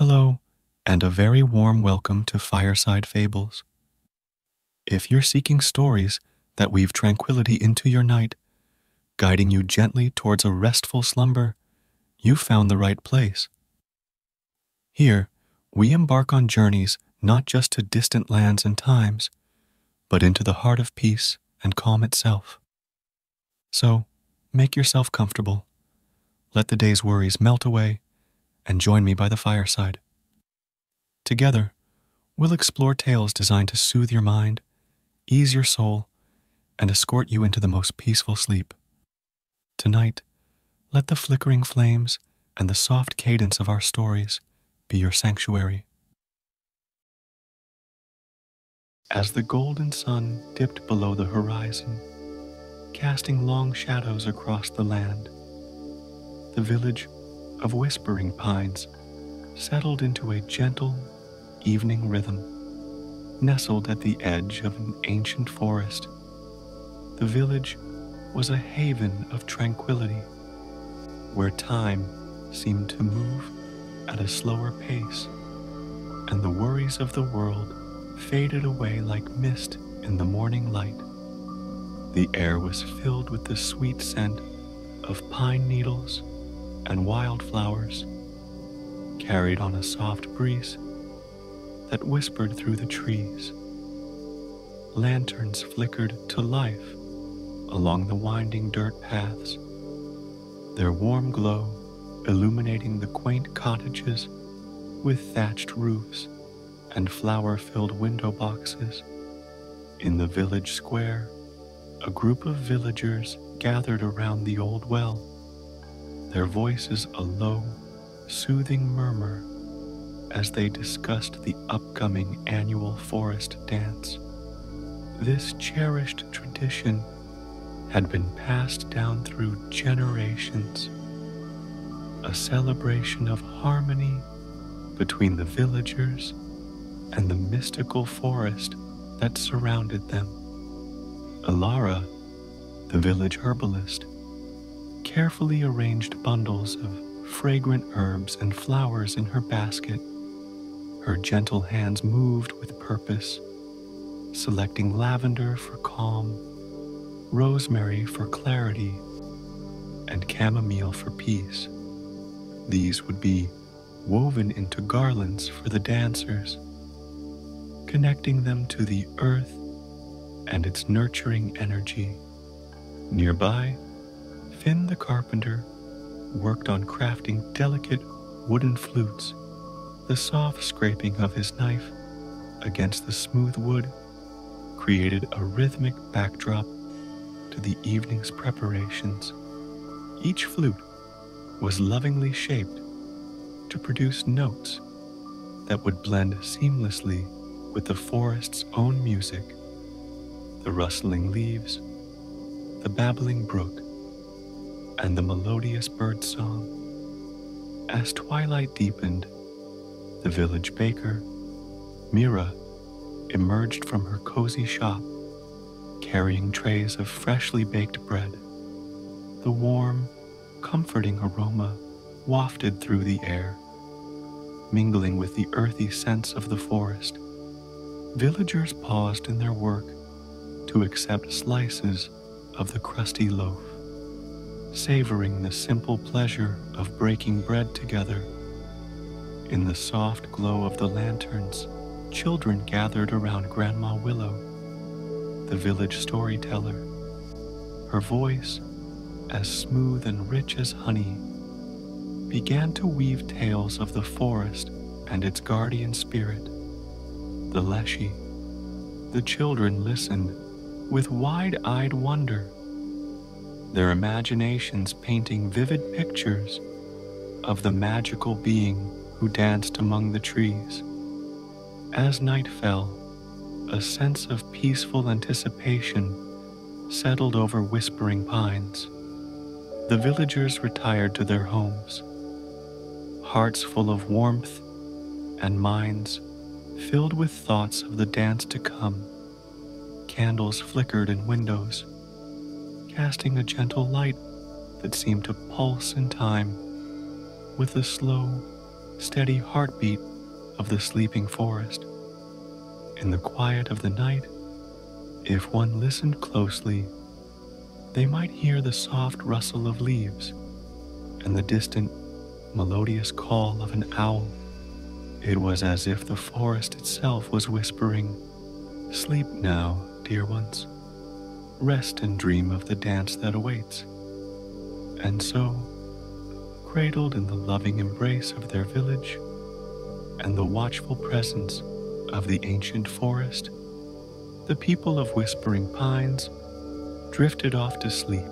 Hello, and a very warm welcome to Fireside Fables. If you're seeking stories that weave tranquility into your night, guiding you gently towards a restful slumber, you've found the right place. Here, we embark on journeys not just to distant lands and times, but into the heart of peace and calm itself. So, make yourself comfortable, let the day's worries melt away, and join me by the fireside. Together, we'll explore tales designed to soothe your mind, ease your soul, and escort you into the most peaceful sleep. Tonight, let the flickering flames and the soft cadence of our stories be your sanctuary. As the golden sun dipped below the horizon, casting long shadows across the land, the village of Whispering Pines settled into a gentle evening rhythm. Nestled at the edge of an ancient forest, the village was a haven of tranquility, where time seemed to move at a slower pace, and the worries of the world faded away like mist in the morning light. The air was filled with the sweet scent of pine needles and wildflowers, carried on a soft breeze that whispered through the trees. Lanterns flickered to life along the winding dirt paths, their warm glow illuminating the quaint cottages with thatched roofs and flower-filled window boxes. In the village square, a group of villagers gathered around the old well, their voices a low, soothing murmur as they discussed the upcoming annual forest dance. This cherished tradition had been passed down through generations, a celebration of harmony between the villagers and the mystical forest that surrounded them. Alara, the village herbalist, carefully arranged bundles of fragrant herbs and flowers in her basket. Her gentle hands moved with purpose, selecting lavender for calm, rosemary for clarity, and chamomile for peace. These would be woven into garlands for the dancers, connecting them to the earth and its nurturing energy. Nearby, Finn the carpenter worked on crafting delicate wooden flutes. The soft scraping of his knife against the smooth wood created a rhythmic backdrop to the evening's preparations. Each flute was lovingly shaped to produce notes that would blend seamlessly with the forest's own music, the rustling leaves, the babbling brook, and the melodious bird song. As twilight deepened, the village baker, Mira, emerged from her cozy shop, carrying trays of freshly baked bread. The warm, comforting aroma wafted through the air, mingling with the earthy scents of the forest. Villagers paused in their work to accept slices of the crusty loaf, savoring the simple pleasure of breaking bread together. In the soft glow of the lanterns, children gathered around Grandma Willow, the village storyteller. Her voice, as smooth and rich as honey, began to weave tales of the forest and its guardian spirit, the Leshy. The children listened with wide-eyed wonder, their imaginations painting vivid pictures of the magical being who danced among the trees. As night fell, a sense of peaceful anticipation settled over Whispering Pines. The villagers retired to their homes, hearts full of warmth and minds filled with thoughts of the dance to come. Candles flickered in windows, casting a gentle light that seemed to pulse in time with the slow, steady heartbeat of the sleeping forest. In the quiet of the night, if one listened closely, they might hear the soft rustle of leaves and the distant, melodious call of an owl. It was as if the forest itself was whispering, "Sleep now, dear ones. Rest and dream of the dance that awaits." And so, cradled in the loving embrace of their village and the watchful presence of the ancient forest, the people of Whispering Pines drifted off to sleep,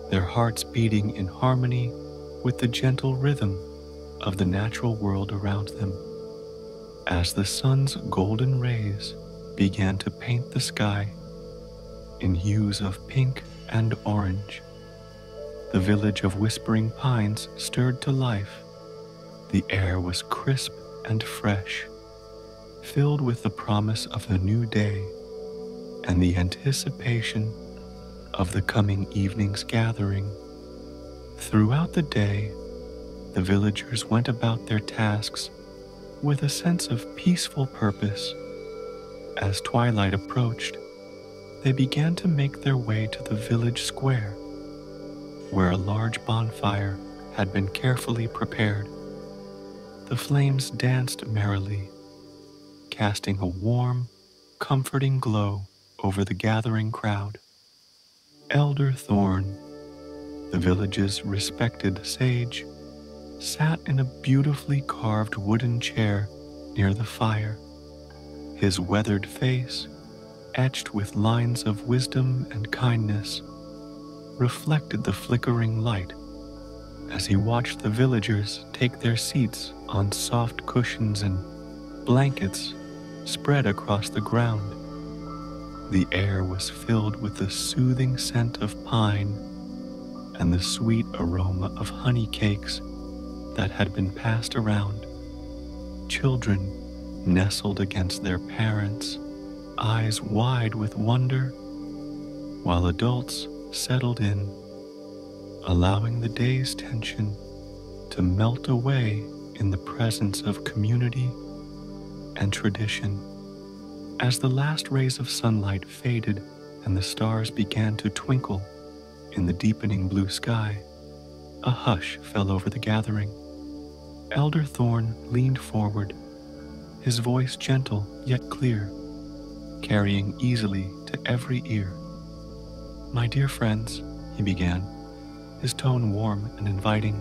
their hearts beating in harmony with the gentle rhythm of the natural world around them. As the sun's golden rays began to paint the sky in hues of pink and orange, the village of Whispering Pines stirred to life. The air was crisp and fresh, filled with the promise of a new day and the anticipation of the coming evening's gathering. Throughout the day, the villagers went about their tasks with a sense of peaceful purpose. As twilight approached, they began to make their way to the village square, where a large bonfire had been carefully prepared. The flames danced merrily, casting a warm, comforting glow over the gathering crowd. Elder Thorn, the village's respected sage, sat in a beautifully carved wooden chair near the fire. His weathered face, etched with lines of wisdom and kindness, reflected the flickering light as he watched the villagers take their seats on soft cushions and blankets spread across the ground. The air was filled with the soothing scent of pine and the sweet aroma of honey cakes that had been passed around. Children nestled against their parents, eyes wide with wonder, while adults settled in, allowing the day's tension to melt away in the presence of community and tradition. As the last rays of sunlight faded and the stars began to twinkle in the deepening blue sky, a hush fell over the gathering. Elder Thorn leaned forward, his voice gentle yet clear, carrying easily to every ear. "My dear friends," he began, his tone warm and inviting,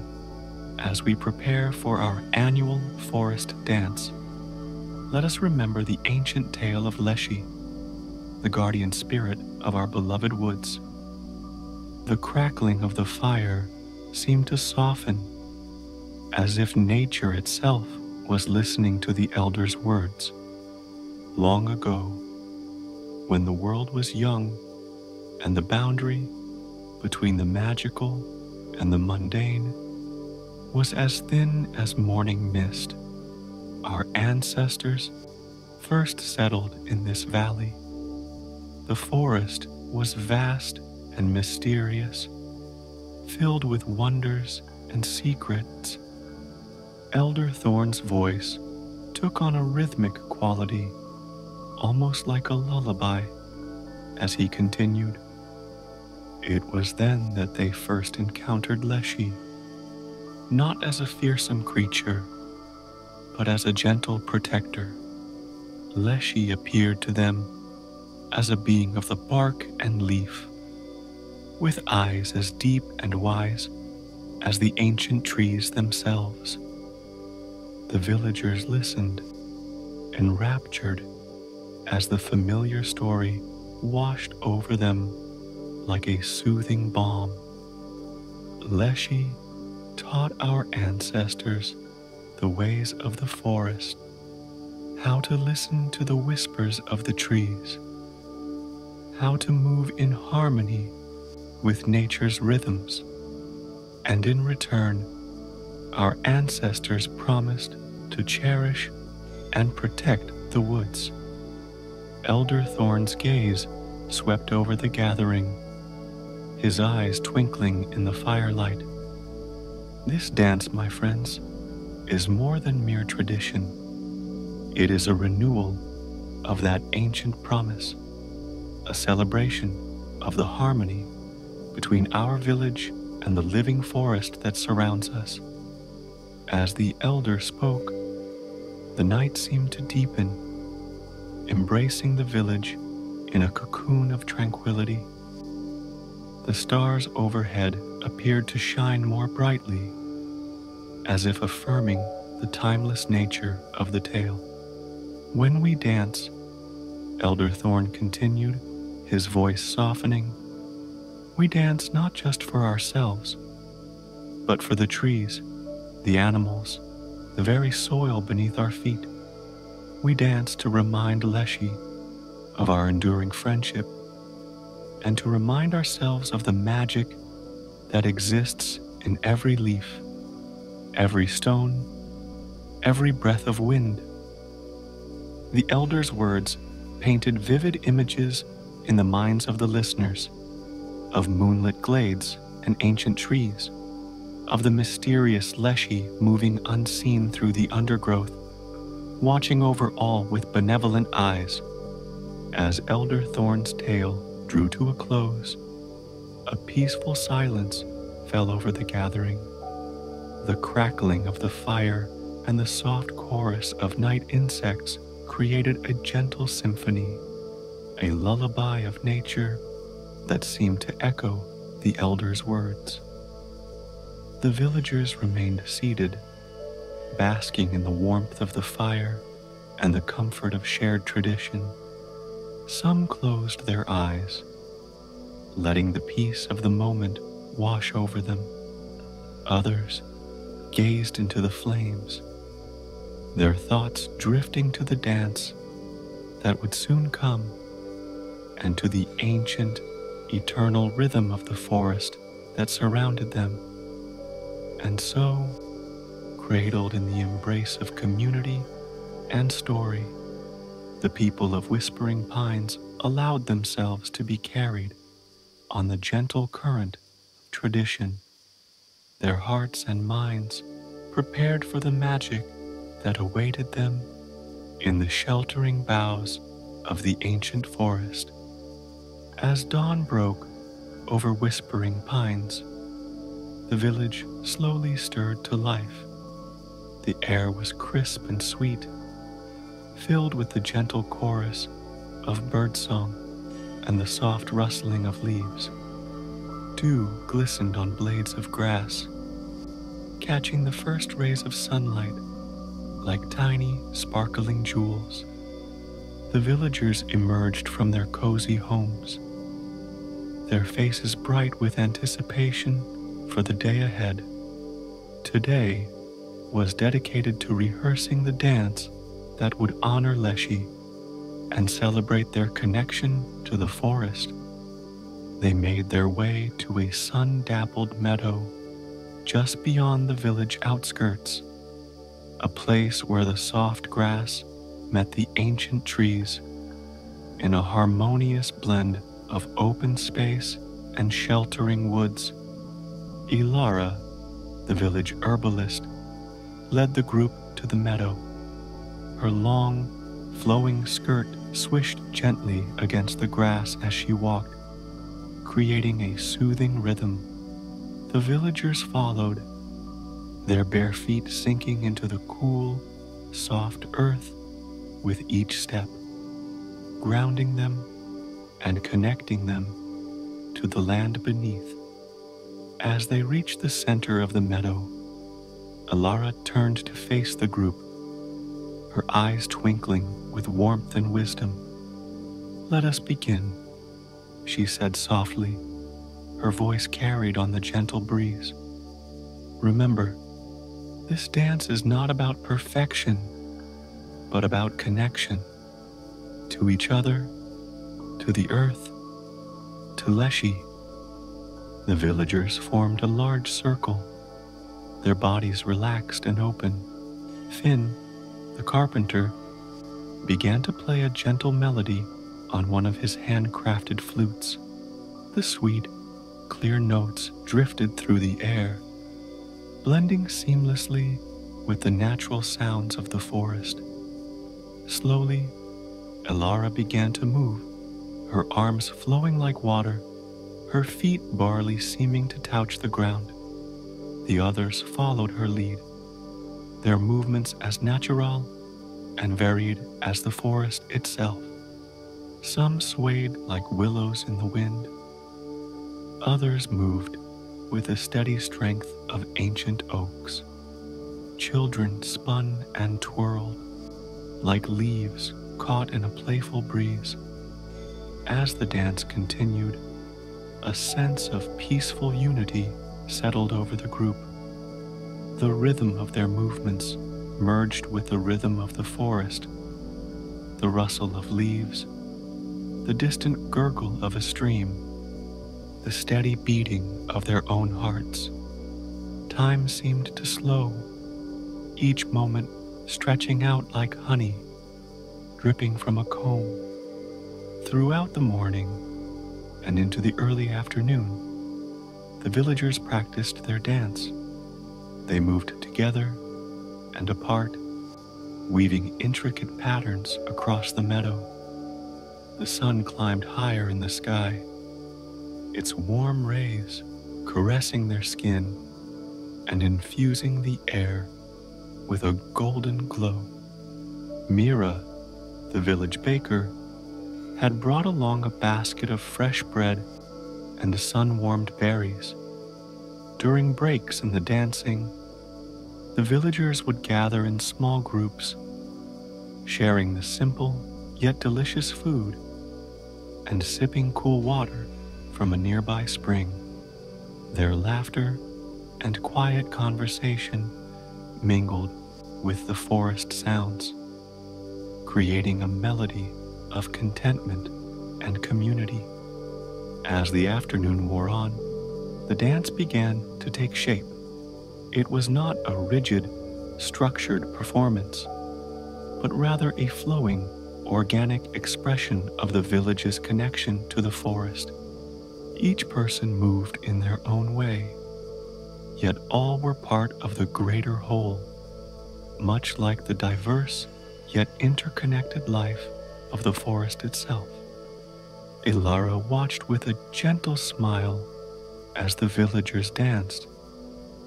"as we prepare for our annual forest dance, let us remember the ancient tale of Leshy, the guardian spirit of our beloved woods." The crackling of the fire seemed to soften, as if nature itself was listening to the elder's words. Long ago, when the world was young and the boundary between the magical and the mundane was as thin as morning mist, our ancestors first settled in this valley. The forest was vast and mysterious, filled with wonders and secrets. Elder Thorn's voice took on a rhythmic quality, almost like a lullaby, as he continued. It was then that they first encountered Leshy, not as a fearsome creature, but as a gentle protector. Leshy appeared to them as a being of the bark and leaf, with eyes as deep and wise as the ancient trees themselves. The villagers listened, enraptured, as the familiar story washed over them like a soothing balm. Leshy taught our ancestors the ways of the forest, how to listen to the whispers of the trees, how to move in harmony with nature's rhythms, and in return, our ancestors promised to cherish and protect the woods. Elder Thorn's gaze swept over the gathering, his eyes twinkling in the firelight. "This dance, my friends, is more than mere tradition. It is a renewal of that ancient promise, a celebration of the harmony between our village and the living forest that surrounds us. As the elder spoke, the night seemed to deepen, embracing the village in a cocoon of tranquility. The stars overhead appeared to shine more brightly, as if affirming the timeless nature of the tale. When we dance, Elder Thorn continued, his voice softening, we dance not just for ourselves, but for the trees, the animals, the very soil beneath our feet. We dance to remind Leshy of our enduring friendship and to remind ourselves of the magic that exists in every leaf, every stone, every breath of wind. The elder's words painted vivid images in the minds of the listeners, of moonlit glades and ancient trees, of the mysterious Leshy moving unseen through the undergrowth, watching over all with benevolent eyes. As Elder Thorn's tale drew to a close, a peaceful silence fell over the gathering. The crackling of the fire and the soft chorus of night insects created a gentle symphony, a lullaby of nature that seemed to echo the elder's words. The villagers remained seated, basking in the warmth of the fire and the comfort of shared tradition. Some closed their eyes, letting the peace of the moment wash over them. Others gazed into the flames, their thoughts drifting to the dance that would soon come and to the ancient, eternal rhythm of the forest that surrounded them. And so, cradled in the embrace of community and story, the people of Whispering Pines allowed themselves to be carried on the gentle current of tradition, their hearts and minds prepared for the magic that awaited them in the sheltering boughs of the ancient forest. As dawn broke over Whispering Pines, the village slowly stirred to life. The air was crisp and sweet, filled with the gentle chorus of birdsong and the soft rustling of leaves. Dew glistened on blades of grass, catching the first rays of sunlight like tiny, sparkling jewels. The villagers emerged from their cozy homes, their faces bright with anticipation for the day ahead. Today was dedicated to rehearsing the dance that would honor Leshy and celebrate their connection to the forest. They made their way to a sun-dappled meadow just beyond the village outskirts, a place where the soft grass met the ancient trees in a harmonious blend of open space and sheltering woods. Ilara, the village herbalist, led the group to the meadow. Her long, flowing skirt swished gently against the grass as she walked, creating a soothing rhythm. The villagers followed, their bare feet sinking into the cool, soft earth with each step, grounding them and connecting them to the land beneath. As they reached the center of the meadow, Ilara turned to face the group, her eyes twinkling with warmth and wisdom. "Let us begin," she said softly, her voice carried on the gentle breeze. "Remember, this dance is not about perfection, but about connection to each other, to the earth, to Leshy." The villagers formed a large circle, their bodies relaxed and open. Finn, the carpenter, began to play a gentle melody on one of his handcrafted flutes. The sweet, clear notes drifted through the air, blending seamlessly with the natural sounds of the forest. Slowly, Elara began to move, her arms flowing like water, her feet barely seeming to touch the ground. The others followed her lead, their movements as natural and varied as the forest itself. Some swayed like willows in the wind, others moved with the steady strength of ancient oaks. Children spun and twirled like leaves caught in a playful breeze. As the dance continued, a sense of peaceful unity settled over the group. The rhythm of their movements merged with the rhythm of the forest, the rustle of leaves, the distant gurgle of a stream, the steady beating of their own hearts. Time seemed to slow, each moment stretching out like honey, dripping from a comb. Throughout the morning and into the early afternoon, the villagers practiced their dance. They moved together and apart, weaving intricate patterns across the meadow. The sun climbed higher in the sky, its warm rays caressing their skin and infusing the air with a golden glow. Mira, the village baker, had brought along a basket of fresh bread and sun-warmed berries. During breaks in the dancing, the villagers would gather in small groups, sharing the simple yet delicious food and sipping cool water from a nearby spring. Their laughter and quiet conversation mingled with the forest sounds, creating a melody of contentment and community. As the afternoon wore on, the dance began to take shape. It was not a rigid, structured performance, but rather a flowing, organic expression of the village's connection to the forest. Each person moved in their own way, yet all were part of the greater whole, much like the diverse yet interconnected life of the forest itself. Elara watched with a gentle smile as the villagers danced.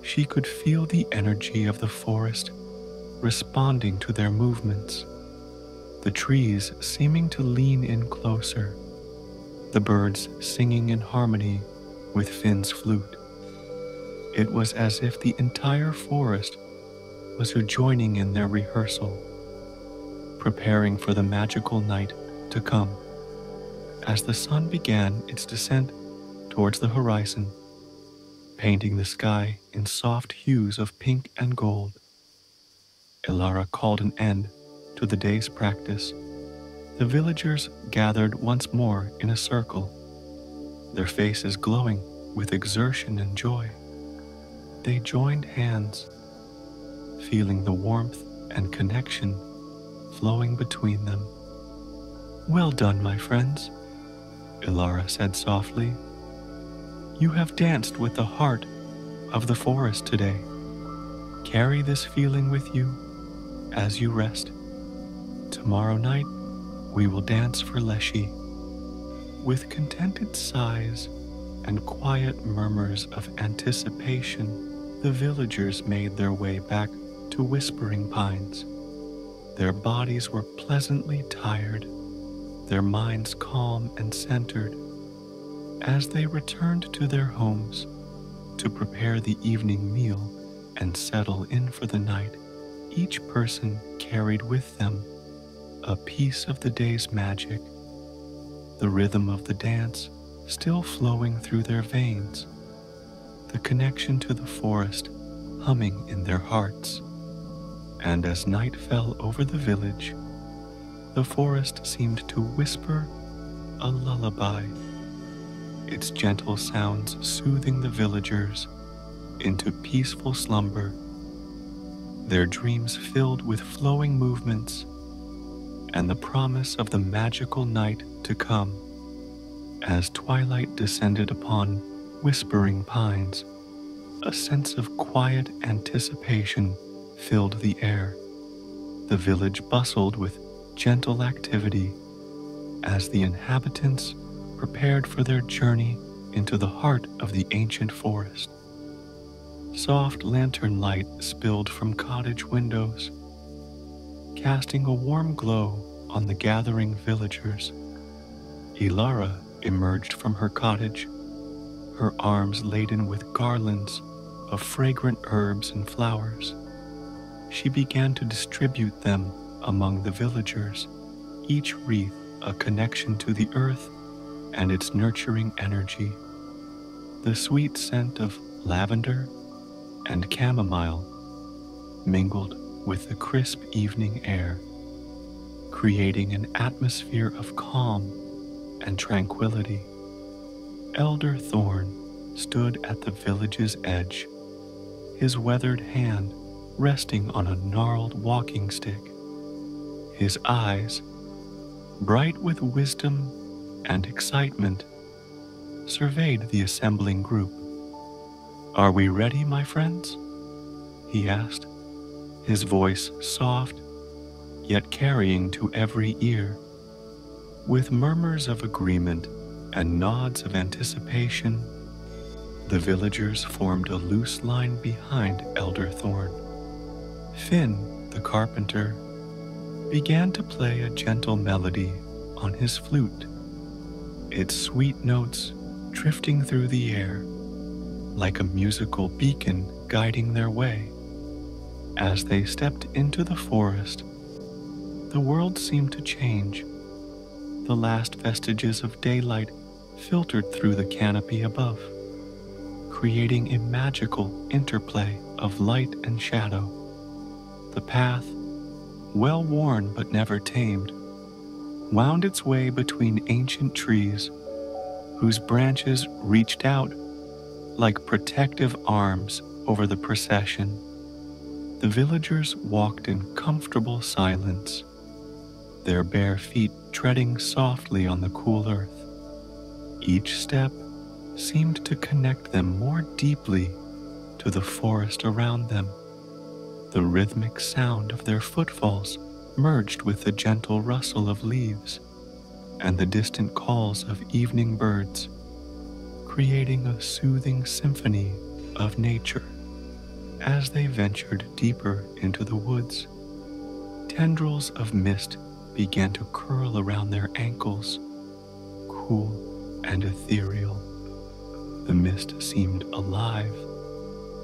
She could feel the energy of the forest responding to their movements, the trees seeming to lean in closer, the birds singing in harmony with Finn's flute. It was as if the entire forest was joining in their rehearsal, preparing for the magical night to come. As the sun began its descent towards the horizon, painting the sky in soft hues of pink and gold, Elara called an end to the day's practice. The villagers gathered once more in a circle, their faces glowing with exertion and joy. They joined hands, feeling the warmth and connection flowing between them. "Well done, my friends," Elara said softly. "You have danced with the heart of the forest today. Carry this feeling with you as you rest. Tomorrow night, we will dance for Leshy." With contented sighs and quiet murmurs of anticipation, the villagers made their way back to Whispering Pines. Their bodies were pleasantly tired, their minds calm and centered. As they returned to their homes to prepare the evening meal and settle in for the night, each person carried with them a piece of the day's magic, the rhythm of the dance still flowing through their veins, the connection to the forest humming in their hearts. And as night fell over the village, the forest seemed to whisper a lullaby, its gentle sounds soothing the villagers into peaceful slumber, their dreams filled with flowing movements and the promise of the magical night to come. As twilight descended upon Whispering Pines, a sense of quiet anticipation filled the air. The village bustled with gentle activity as the inhabitants prepared for their journey into the heart of the ancient forest. Soft lantern light spilled from cottage windows, casting a warm glow on the gathering villagers. Ilara emerged from her cottage, her arms laden with garlands of fragrant herbs and flowers. She began to distribute them among the villagers, each wreath a connection to the earth and its nurturing energy. The sweet scent of lavender and chamomile mingled with the crisp evening air, creating an atmosphere of calm and tranquility. Elder Thorn stood at the village's edge, his weathered hand resting on a gnarled walking stick. His eyes, bright with wisdom and excitement, surveyed the assembling group. "Are we ready, my friends?" he asked, his voice soft, yet carrying to every ear. With murmurs of agreement and nods of anticipation, the villagers formed a loose line behind Elder Thorn. Finn, the carpenter, began to play a gentle melody on his flute, its sweet notes drifting through the air like a musical beacon guiding their way. As they stepped into the forest, the world seemed to change. The last vestiges of daylight filtered through the canopy above, creating a magical interplay of light and shadow. The path, well worn but never tamed, wound its way between ancient trees whose branches reached out like protective arms over the procession. The villagers walked in comfortable silence, their bare feet treading softly on the cool earth. Each step seemed to connect them more deeply to the forest around them. The rhythmic sound of their footfalls merged with the gentle rustle of leaves and the distant calls of evening birds, creating a soothing symphony of nature. As they ventured deeper into the woods, tendrils of mist began to curl around their ankles, cool and ethereal. The mist seemed alive,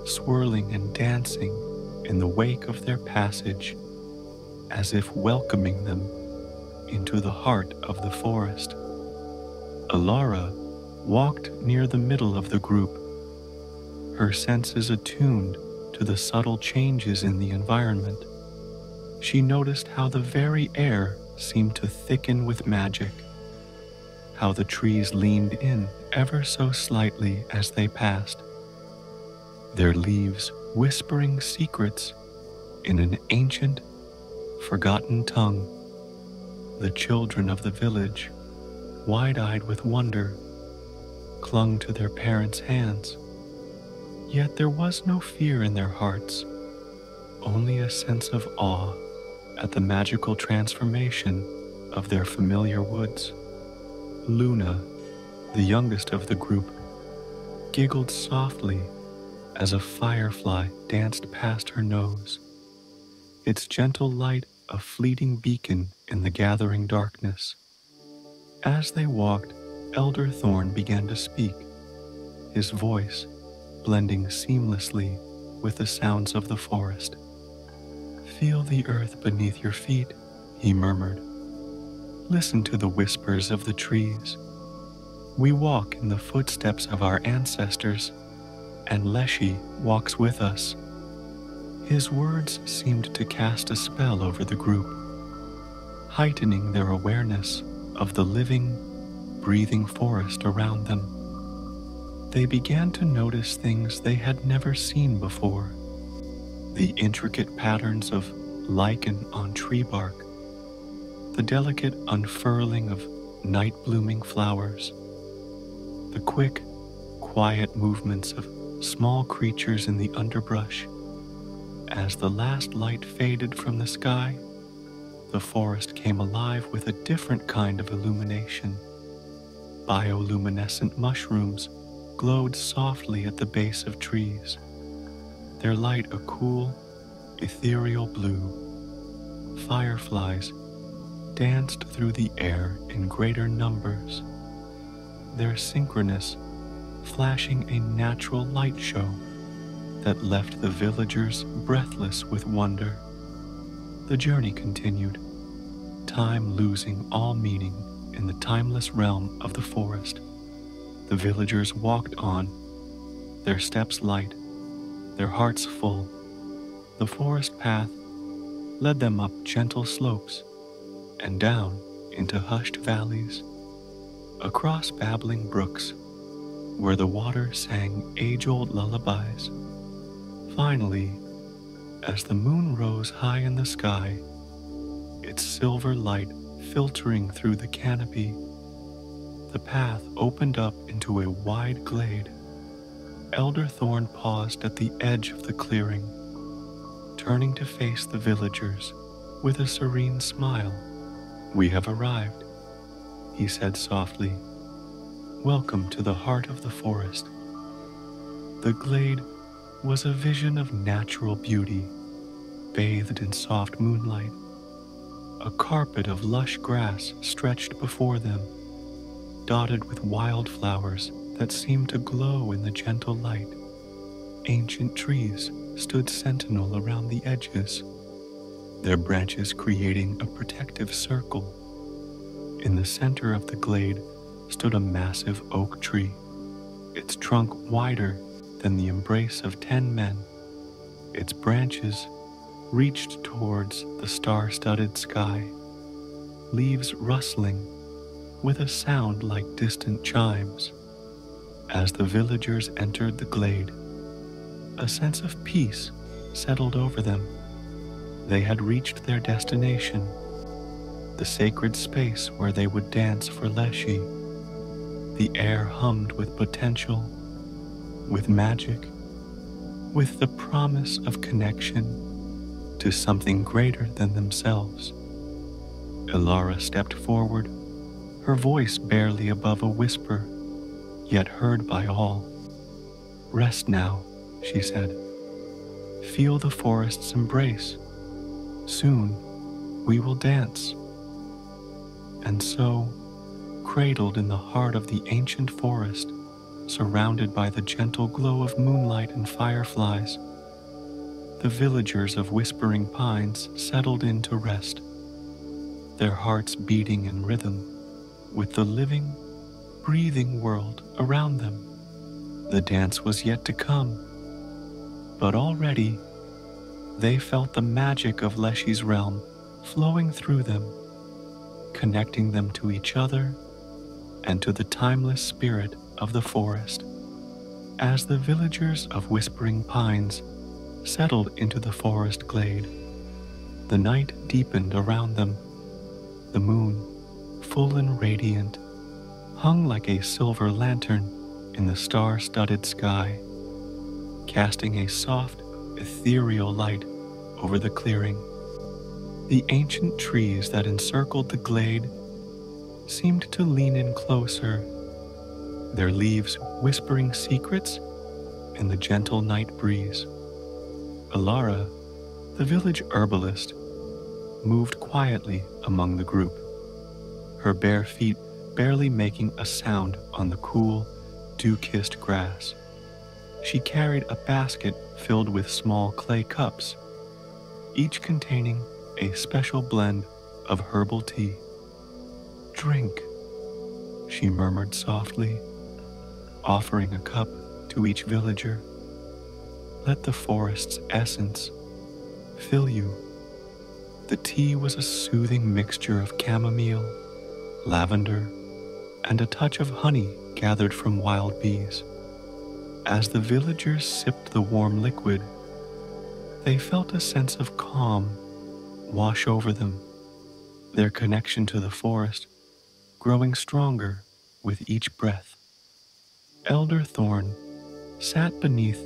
swirling and dancing in the wake of their passage, as if welcoming them into the heart of the forest. Alara walked near the middle of the group, her senses attuned to the subtle changes in the environment. She noticed how the very air seemed to thicken with magic, how the trees leaned in ever so slightly as they passed, their leaves whispering secrets in an ancient, forgotten tongue. The children of the village, wide-eyed with wonder, clung to their parents' hands. Yet there was no fear in their hearts, only a sense of awe at the magical transformation of their familiar woods. Luna, the youngest of the group, giggled softly as a firefly danced past her nose, its gentle light a fleeting beacon in the gathering darkness. As they walked, Elder Thorn began to speak, his voice blending seamlessly with the sounds of the forest. "Feel the earth beneath your feet," he murmured. "Listen to the whispers of the trees. We walk in the footsteps of our ancestors, and Leshy walks with us." His words seemed to cast a spell over the group, heightening their awareness of the living, breathing forest around them. They began to notice things they had never seen before: the intricate patterns of lichen on tree bark, the delicate unfurling of night-blooming flowers, the quick, quiet movements of small creatures in the underbrush, As the last light faded from the sky, the forest came alive with a different kind of illumination. Bioluminescent mushrooms glowed softly at the base of trees, their light a cool, ethereal blue. Fireflies danced through the air in greater numbers, their synchronous, flashing a natural light show that left the villagers breathless with wonder. The journey continued, time losing all meaning in the timeless realm of the forest. The villagers walked on, their steps light, their hearts full. The forest path led them up gentle slopes and down into hushed valleys, across babbling brooks where the water sang age-old lullabies. Finally, as the moon rose high in the sky, its silver light filtering through the canopy, the path opened up into a wide glade. Elder Thorn paused at the edge of the clearing, turning to face the villagers with a serene smile. "We have arrived," he said softly. "Welcome to the heart of the forest." The glade was a vision of natural beauty, bathed in soft moonlight. A carpet of lush grass stretched before them, dotted with wildflowers that seemed to glow in the gentle light. Ancient trees stood sentinel around the edges, their branches creating a protective circle. In the center of the glade stood a massive oak tree, its trunk wider than the embrace of 10 men. Its branches reached towards the star-studded sky, leaves rustling with a sound like distant chimes. As the villagers entered the glade, a sense of peace settled over them. They had reached their destination, the sacred space where they would dance for Leshy. The air hummed with potential, with magic, with the promise of connection to something greater than themselves. Elara stepped forward, her voice barely above a whisper, yet heard by all. "Rest now," she said. "Feel the forest's embrace. Soon we will dance." And so, cradled in the heart of the ancient forest, surrounded by the gentle glow of moonlight and fireflies, the villagers of Whispering Pines settled in to rest, their hearts beating in rhythm with the living, breathing world around them. The dance was yet to come, but already they felt the magic of Leshy's realm flowing through them, connecting them to each other and to the timeless spirit of the forest. As the villagers of Whispering Pines settled into the forest glade, the night deepened around them. The moon, full and radiant, hung like a silver lantern in the star-studded sky, casting a soft, ethereal light over the clearing. The ancient trees that encircled the glade seemed to lean in closer, their leaves whispering secrets in the gentle night breeze. Elara, the village herbalist, moved quietly among the group, her bare feet barely making a sound on the cool, dew-kissed grass. She carried a basket filled with small clay cups, each containing a special blend of herbal tea. "Drink," she murmured softly, offering a cup to each villager. "Let the forest's essence fill you." The tea was a soothing mixture of chamomile, lavender, and a touch of honey gathered from wild bees. As the villagers sipped the warm liquid, they felt a sense of calm wash over them, their connection to the forest growing stronger with each breath. Elder Thorn sat beneath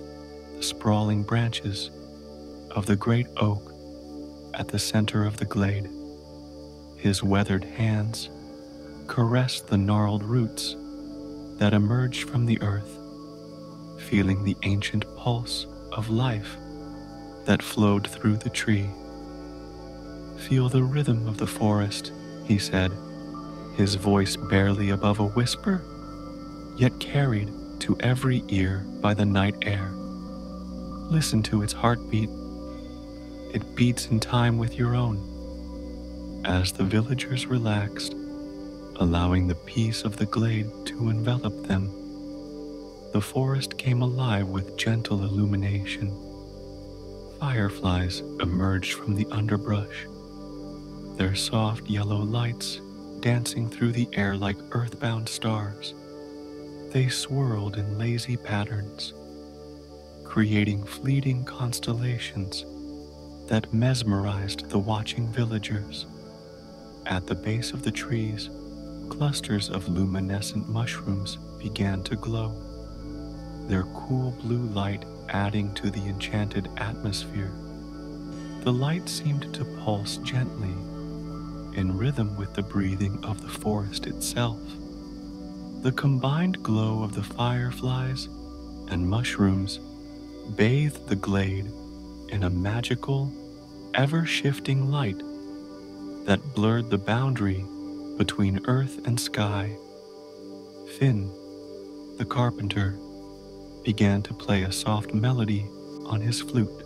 the sprawling branches, of the great oak at the center of the glade. His weathered hands caressed the gnarled roots that emerged from the earth, feeling the ancient pulse of life that flowed through the tree. "Feel the rhythm of the forest," he said, his voice barely above a whisper, yet carried to every ear by the night air. "Listen to its heartbeat. It beats in time with your own." As the villagers relaxed, allowing the peace of the glade to envelop them, the forest came alive with gentle illumination. Fireflies emerged from the underbrush, their soft yellow lights dancing through the air like earthbound stars. They swirled in lazy patterns, creating fleeting constellations that mesmerized the watching villagers. At the base of the trees, clusters of luminescent mushrooms began to glow, their cool blue light adding to the enchanted atmosphere. The light seemed to pulse gently, in rhythm with the breathing of the forest itself. The combined glow of the fireflies and mushrooms bathed the glade in a magical, ever-shifting light that blurred the boundary between earth and sky. Finn, the carpenter, began to play a soft melody on his flute.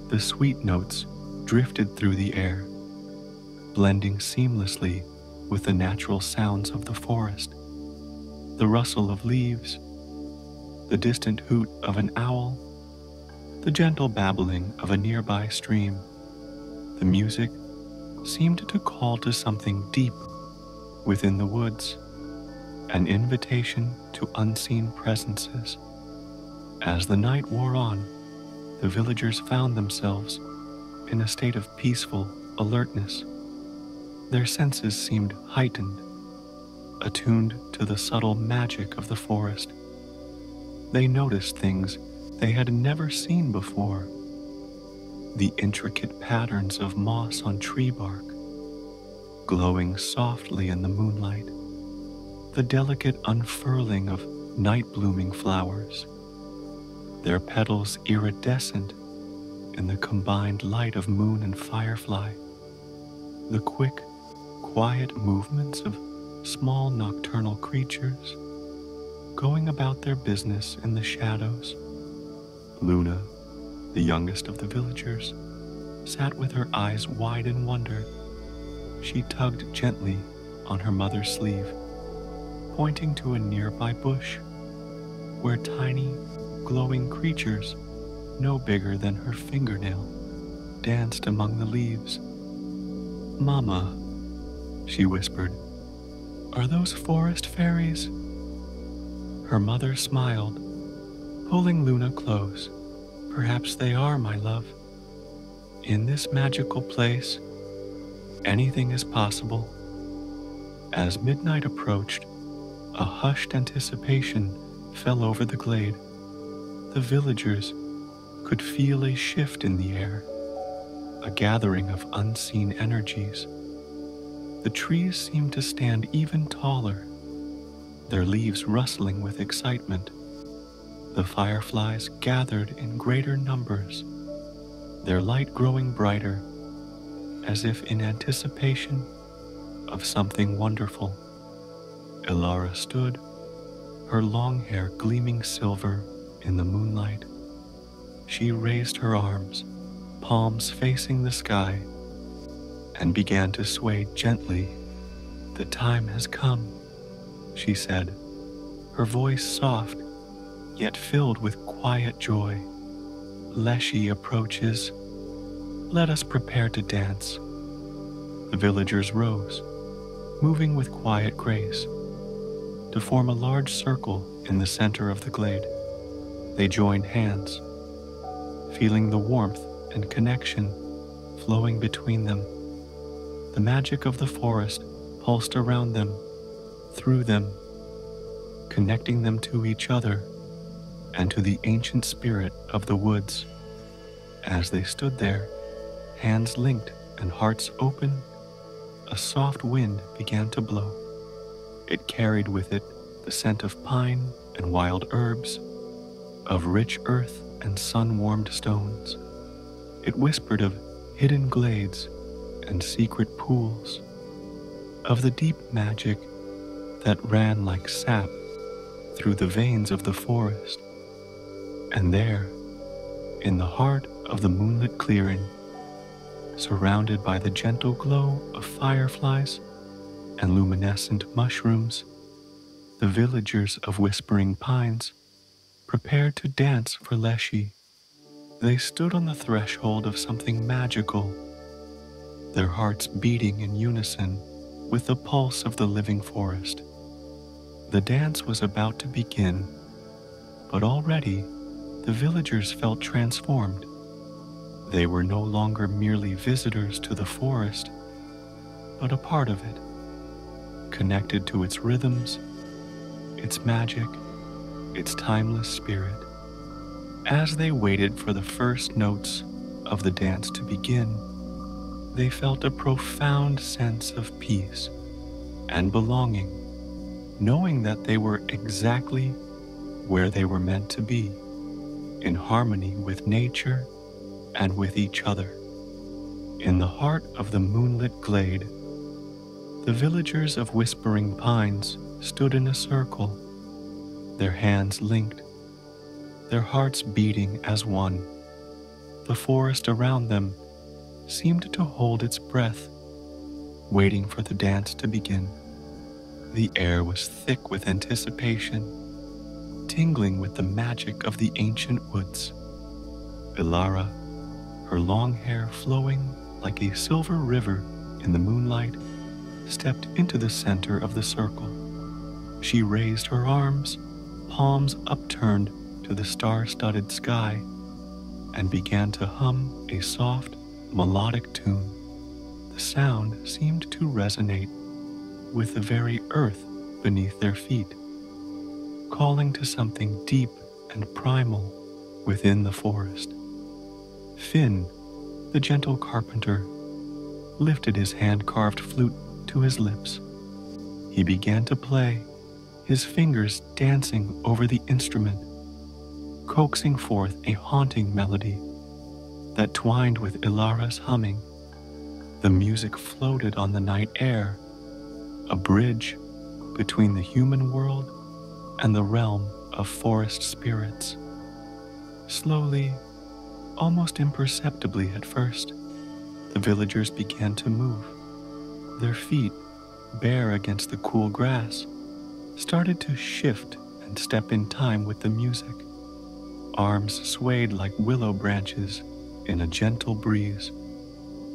The sweet notes drifted through the air, blending seamlessly with the natural sounds of the forest. The rustle of leaves, the distant hoot of an owl, the gentle babbling of a nearby stream. The music seemed to call to something deep within the woods, an invitation to unseen presences. As the night wore on, the villagers found themselves in a state of peaceful alertness. Their senses seemed heightened, attuned to the subtle magic of the forest. They noticed things they had never seen before: the intricate patterns of moss on tree bark, glowing softly in the moonlight, the delicate unfurling of night-blooming flowers, their petals iridescent in the combined light of moon and firefly, the quick, quiet movements of small nocturnal creatures going about their business in the shadows. Luna, the youngest of the villagers, sat with her eyes wide in wonder. She tugged gently on her mother's sleeve, pointing to a nearby bush where tiny, glowing creatures no bigger than her fingernail danced among the leaves. "Mama," she whispered, "are those forest fairies?" Her mother smiled, pulling Luna close. "Perhaps they are, my love. In this magical place, anything is possible." As midnight approached, a hushed anticipation fell over the glade. The villagers could feel a shift in the air, a gathering of unseen energies. The trees seemed to stand even taller, their leaves rustling with excitement. The fireflies gathered in greater numbers, their light growing brighter, as if in anticipation of something wonderful. Ilara stood, her long hair gleaming silver in the moonlight. She raised her arms, palms facing the sky, and began to sway gently. "The time has come," she said, her voice soft, yet filled with quiet joy. "Leshy approaches. Let us prepare to dance." The villagers rose, moving with quiet grace, to form a large circle in the center of the glade. They joined hands, feeling the warmth and connection flowing between them. The magic of the forest pulsed around them, through them, connecting them to each other and to the ancient spirit of the woods. As they stood there, hands linked and hearts open, a soft wind began to blow. It carried with it the scent of pine and wild herbs, of rich earth and sun-warmed stones. It whispered of hidden glades and secret pools, of the deep magic that ran like sap through the veins of the forest. And there, in the heart of the moonlit clearing, surrounded by the gentle glow of fireflies and luminescent mushrooms, the villagers of Whispering Pines prepared to dance for Leshy. They stood on the threshold of something magical, their hearts beating in unison with the pulse of the living forest. The dance was about to begin, but already the villagers felt transformed. They were no longer merely visitors to the forest, but a part of it, connected to its rhythms, its magic, its timeless spirit. As they waited for the first notes of the dance to begin, they felt a profound sense of peace and belonging, knowing that they were exactly where they were meant to be, in harmony with nature and with each other. In the heart of the moonlit glade, the villagers of Whispering Pines stood in a circle, their hands linked, their hearts beating as one. The forest around them seemed to hold its breath, waiting for the dance to begin. The air was thick with anticipation, tingling with the magic of the ancient woods. Ilara, her long hair flowing like a silver river in the moonlight, stepped into the center of the circle. She raised her arms, palms upturned to the star-studded sky, and began to hum a soft, melodic tune. The sound seemed to resonate with the very earth beneath their feet, calling to something deep and primal within the forest. Finn, the gentle carpenter, lifted his hand-carved flute to his lips. He began to play, his fingers dancing over the instrument, coaxing forth a haunting melody that twined with Ilara's humming. The music floated on the night air, a bridge between the human world and the realm of forest spirits. Slowly, almost imperceptibly at first, the villagers began to move. Their feet, bare against the cool grass, started to shift and step in time with the music. Arms swayed like willow branches in a gentle breeze.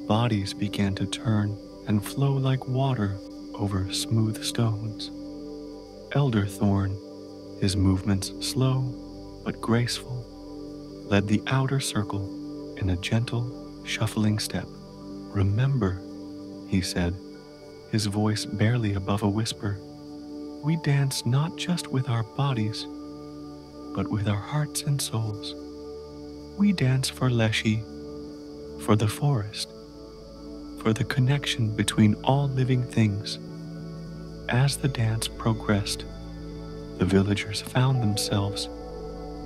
Bodies began to turn and flow like water over smooth stones. Elderthorn, his movements slow but graceful, led the outer circle in a gentle, shuffling step. "Remember," he said, his voice barely above a whisper, "we dance not just with our bodies, but with our hearts and souls. We dance for Leshy, for the forest, for the connection between all living things." As the dance progressed, the villagers found themselves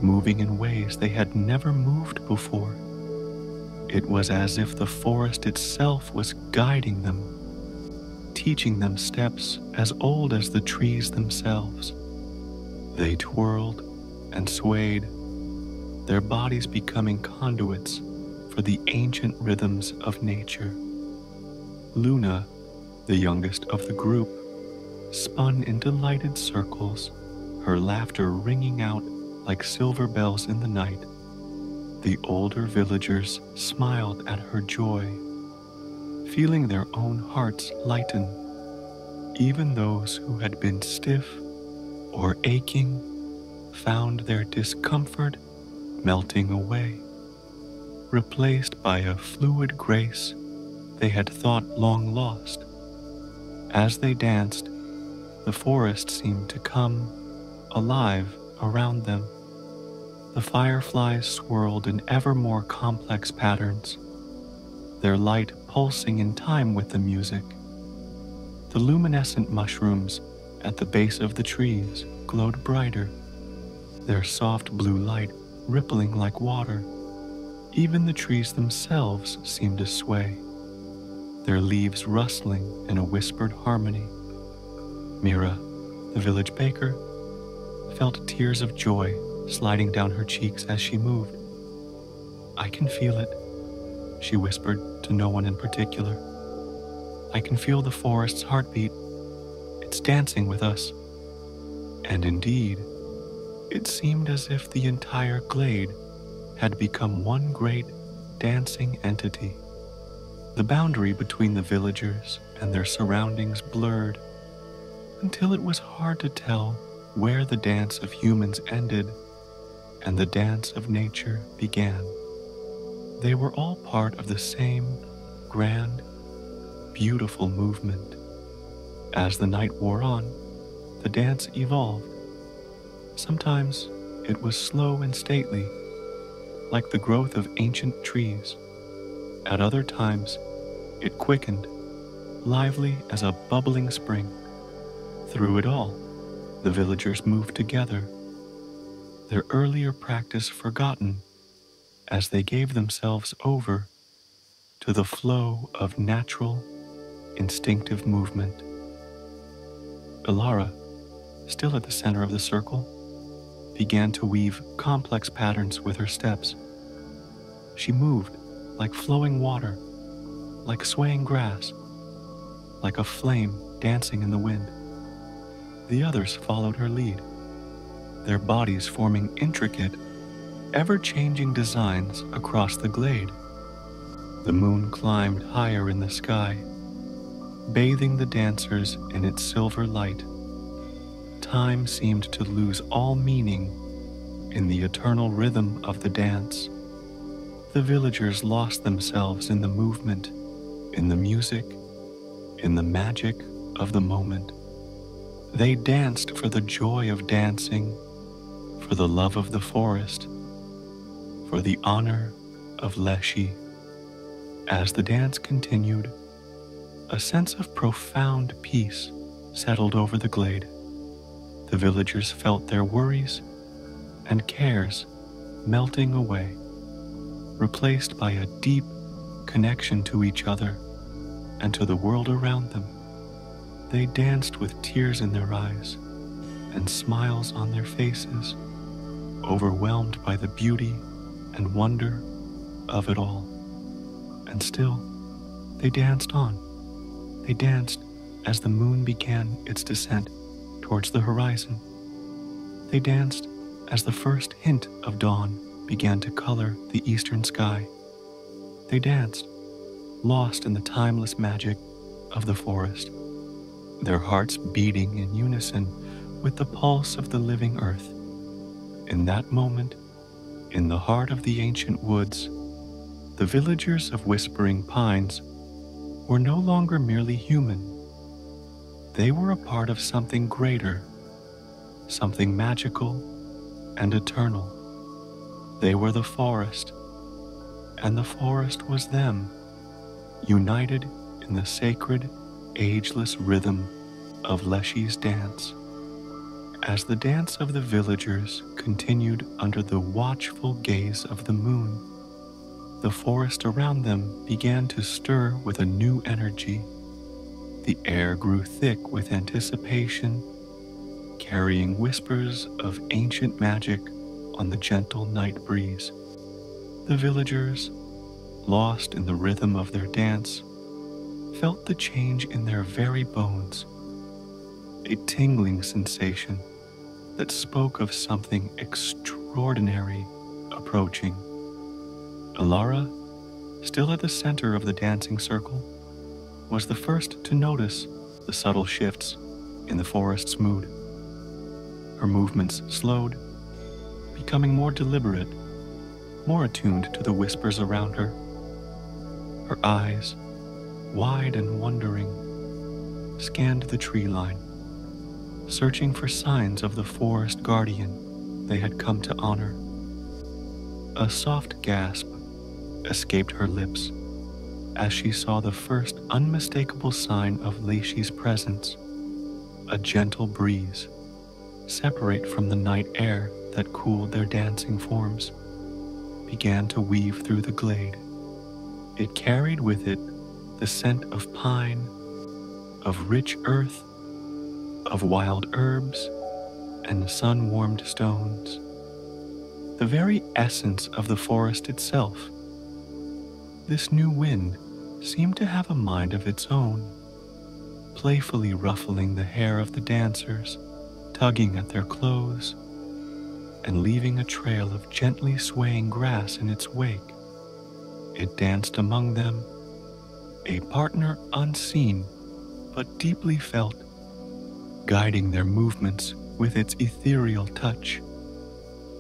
moving in ways they had never moved before. It was as if the forest itself was guiding them, teaching them steps as old as the trees themselves. They twirled and swayed, their bodies becoming conduits for the ancient rhythms of nature. Luna, the youngest of the group, spun in delighted circles, her laughter ringing out like silver bells in the night. The older villagers smiled at her joy, feeling their own hearts lighten. Even those who had been stiff or aching found their discomfort melting away, replaced by a fluid grace they had thought long lost. As they danced, the forest seemed to come alive around them. The fireflies swirled in ever more complex patterns, their light pulsing in time with the music. The luminescent mushrooms at the base of the trees glowed brighter, their soft blue light rippling like water. Even the trees themselves seemed to sway, their leaves rustling in a whispered harmony. Mira, the village baker, felt tears of joy sliding down her cheeks as she moved. "I can feel it," she whispered to no one in particular. "I can feel the forest's heartbeat. It's dancing with us." And indeed, it seemed as if the entire glade had become one great dancing entity. The boundary between the villagers and their surroundings blurred until it was hard to tell where the dance of humans ended and the dance of nature began. They were all part of the same grand, beautiful movement. As the night wore on, the dance evolved. Sometimes it was slow and stately, like the growth of ancient trees. At other times, it quickened, lively as a bubbling spring. Through it all, the villagers moved together, their earlier practice forgotten as they gave themselves over to the flow of natural, instinctive movement. Ilara, still at the center of the circle, began to weave complex patterns with her steps. She moved like flowing water, like swaying grass, like a flame dancing in the wind. The others followed her lead, their bodies forming intricate, ever-changing designs across the glade. The moon climbed higher in the sky, bathing the dancers in its silver light. Time seemed to lose all meaning in the eternal rhythm of the dance. The villagers lost themselves in the movement, in the music, in the magic of the moment. They danced for the joy of dancing, for the love of the forest, for the honor of Leshy. As the dance continued, a sense of profound peace settled over the glade. The villagers felt their worries and cares melting away, replaced by a deep connection to each other and to the world around them. They danced with tears in their eyes and smiles on their faces, overwhelmed by the beauty and wonder of it all. And still, they danced on. They danced as the moon began its descent towards the horizon. They danced as the first hint of dawn began to color the eastern sky. They danced, lost in the timeless magic of the forest, their hearts beating in unison with the pulse of the living earth. In that moment, in the heart of the ancient woods, the villagers of Whispering Pines were no longer merely human. They were a part of something greater, something magical and eternal. They were the forest, and the forest was them, united in the sacred, ageless rhythm of Leshy's dance. As the dance of the villagers continued under the watchful gaze of the moon, the forest around them began to stir with a new energy. The air grew thick with anticipation, carrying whispers of ancient magic on the gentle night breeze. The villagers, lost in the rhythm of their dance, felt the change in their very bones, a tingling sensation that spoke of something extraordinary approaching. Ilara, still at the center of the dancing circle, was the first to notice the subtle shifts in the forest's mood. Her movements slowed, becoming more deliberate, more attuned to the whispers around her. Her eyes, wide and wondering, scanned the tree line, searching for signs of the forest guardian they had come to honor. A soft gasp escaped her lips as she saw the first unmistakable sign of Leshy's presence, a gentle breeze separate from the night air that cooled their dancing forms, began to weave through the glade. It carried with it the scent of pine, of rich earth, of wild herbs, and sun-warmed stones, the very essence of the forest itself. This new wind seemed to have a mind of its own, playfully ruffling the hair of the dancers, tugging at their clothes, and leaving a trail of gently swaying grass in its wake. It danced among them, a partner unseen but deeply felt, guiding their movements with its ethereal touch.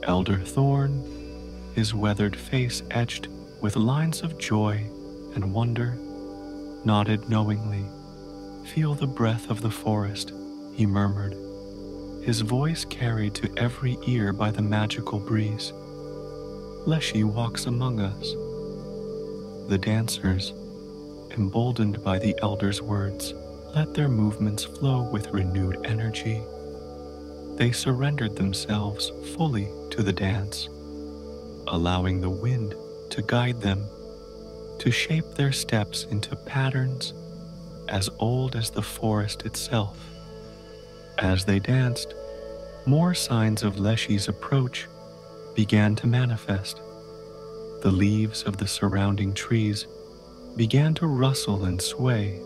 Elder Thorn, his weathered face etched with lines of joy and wonder, nodded knowingly. "Feel the breath of the forest," he murmured, his voice carried to every ear by the magical breeze. "Leshy walks among us." The dancers, emboldened by the elder's words, let their movements flow with renewed energy. They surrendered themselves fully to the dance, allowing the wind to guide them, to shape their steps into patterns as old as the forest itself. As they danced, more signs of Leshy's approach began to manifest. The leaves of the surrounding trees began to rustle and sway,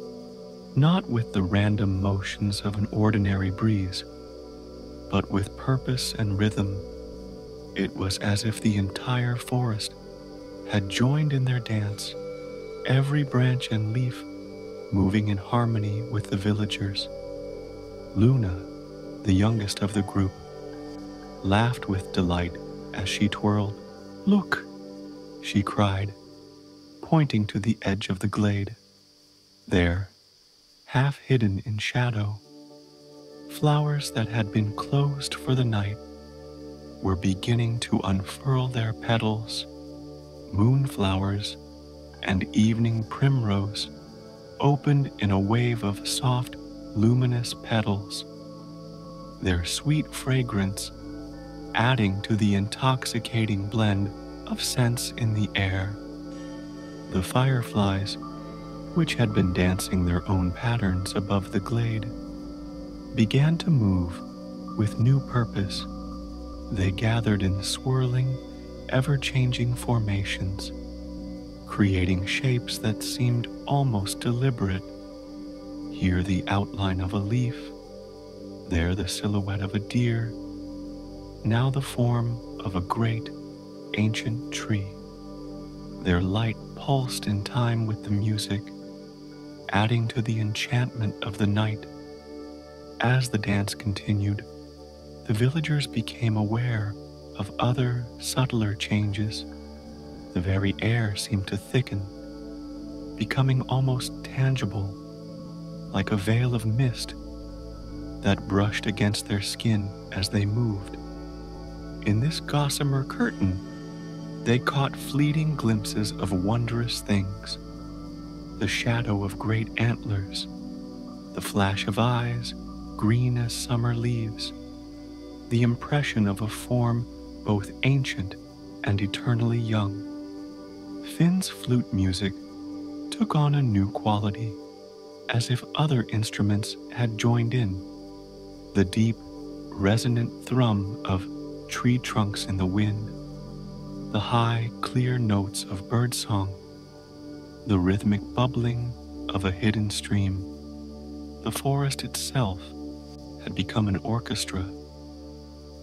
not with the random motions of an ordinary breeze, but with purpose and rhythm. It was as if the entire forest had joined in their dance, every branch and leaf moving in harmony with the villagers. Luna, the youngest of the group, laughed with delight as she twirled. "Look!" she cried, pointing to the edge of the glade. There, half hidden in shadow, flowers that had been closed for the night were beginning to unfurl their petals. Moonflowers and evening primrose opened in a wave of soft, luminous petals, their sweet fragrance adding to the intoxicating blend of scents in the air. The fireflies, which had been dancing their own patterns above the glade, began to move with new purpose. They gathered in swirling, ever-changing formations, creating shapes that seemed almost deliberate. Here the outline of a leaf, there the silhouette of a deer, now the form of a great, ancient tree. Their light pulsed in time with the music, adding to the enchantment of the night. As the dance continued, the villagers became aware of other, subtler changes. The very air seemed to thicken, becoming almost tangible, like a veil of mist that brushed against their skin as they moved. In this gossamer curtain, they caught fleeting glimpses of wondrous things: the shadow of great antlers, the flash of eyes, green as summer leaves, the impression of a form both ancient and eternally young. Finn's flute music took on a new quality, as if other instruments had joined in. The deep, resonant thrum of tree trunks in the wind, the high, clear notes of birdsong, the rhythmic bubbling of a hidden stream. The forest itself had become an orchestra,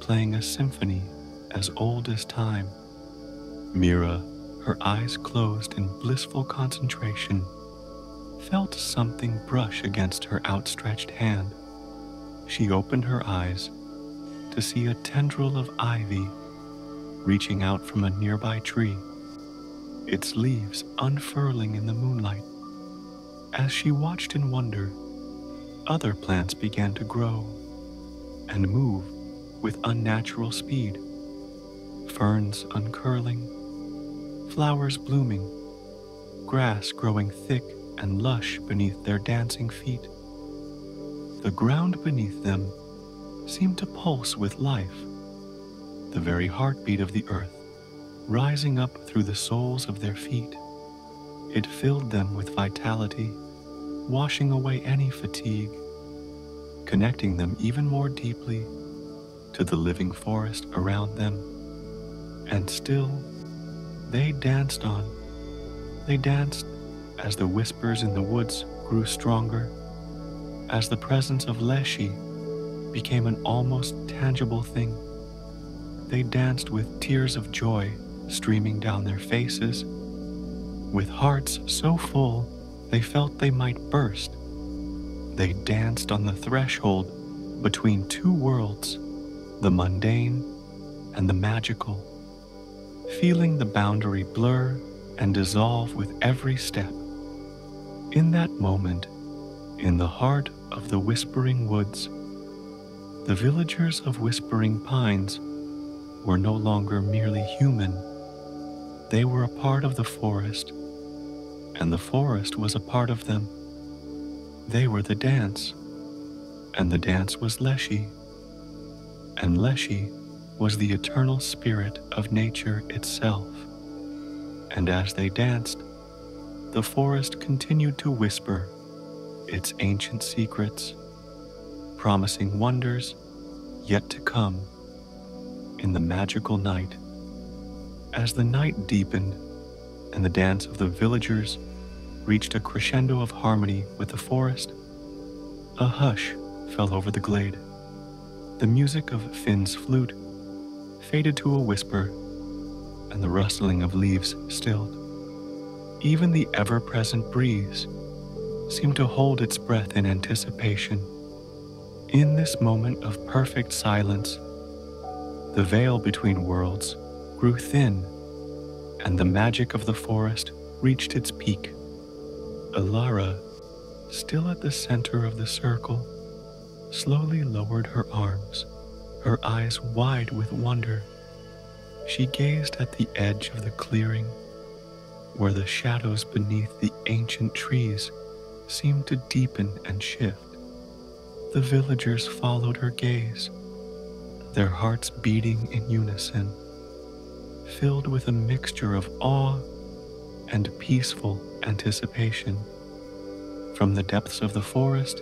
playing a symphony as old as time. Mira, her eyes closed in blissful concentration, felt something brush against her outstretched hand. She opened her eyes to see a tendril of ivy reaching out from a nearby tree, its leaves unfurling in the moonlight. As she watched in wonder, other plants began to grow and move with unnatural speed, ferns uncurling, flowers blooming, grass growing thick and lush beneath their dancing feet. The ground beneath them seemed to pulse with life, the very heartbeat of the earth rising up through the soles of their feet. It filled them with vitality, washing away any fatigue, connecting them even more deeply to the living forest around them. And still, they danced on. They danced as the whispers in the woods grew stronger, as the presence of Leshy became an almost tangible thing. They danced with tears of joy streaming down their faces, with hearts so full they felt they might burst. They danced on the threshold between two worlds, the mundane and the magical, feeling the boundary blur and dissolve with every step. In that moment, in the heart of the Whispering Woods, the villagers of Whispering Pines were no longer merely human. They were a part of the forest, and the forest was a part of them. They were the dance, and the dance was Leshy, and Leshy was the eternal spirit of nature itself. And as they danced, the forest continued to whisper its ancient secrets, promising wonders yet to come in the magical night. As the night deepened and the dance of the villagers reached a crescendo of harmony with the forest, a hush fell over the glade. The music of Finn's flute faded to a whisper, and the rustling of leaves stilled. Even the ever-present breeze seemed to hold its breath in anticipation. In this moment of perfect silence, the veil between worlds grew thin, and the magic of the forest reached its peak. Alara, still at the center of the circle, slowly lowered her arms, her eyes wide with wonder. She gazed at the edge of the clearing, where the shadows beneath the ancient trees seemed to deepen and shift. The villagers followed her gaze, their hearts beating in unison, filled with a mixture of awe and peaceful anticipation. From the depths of the forest,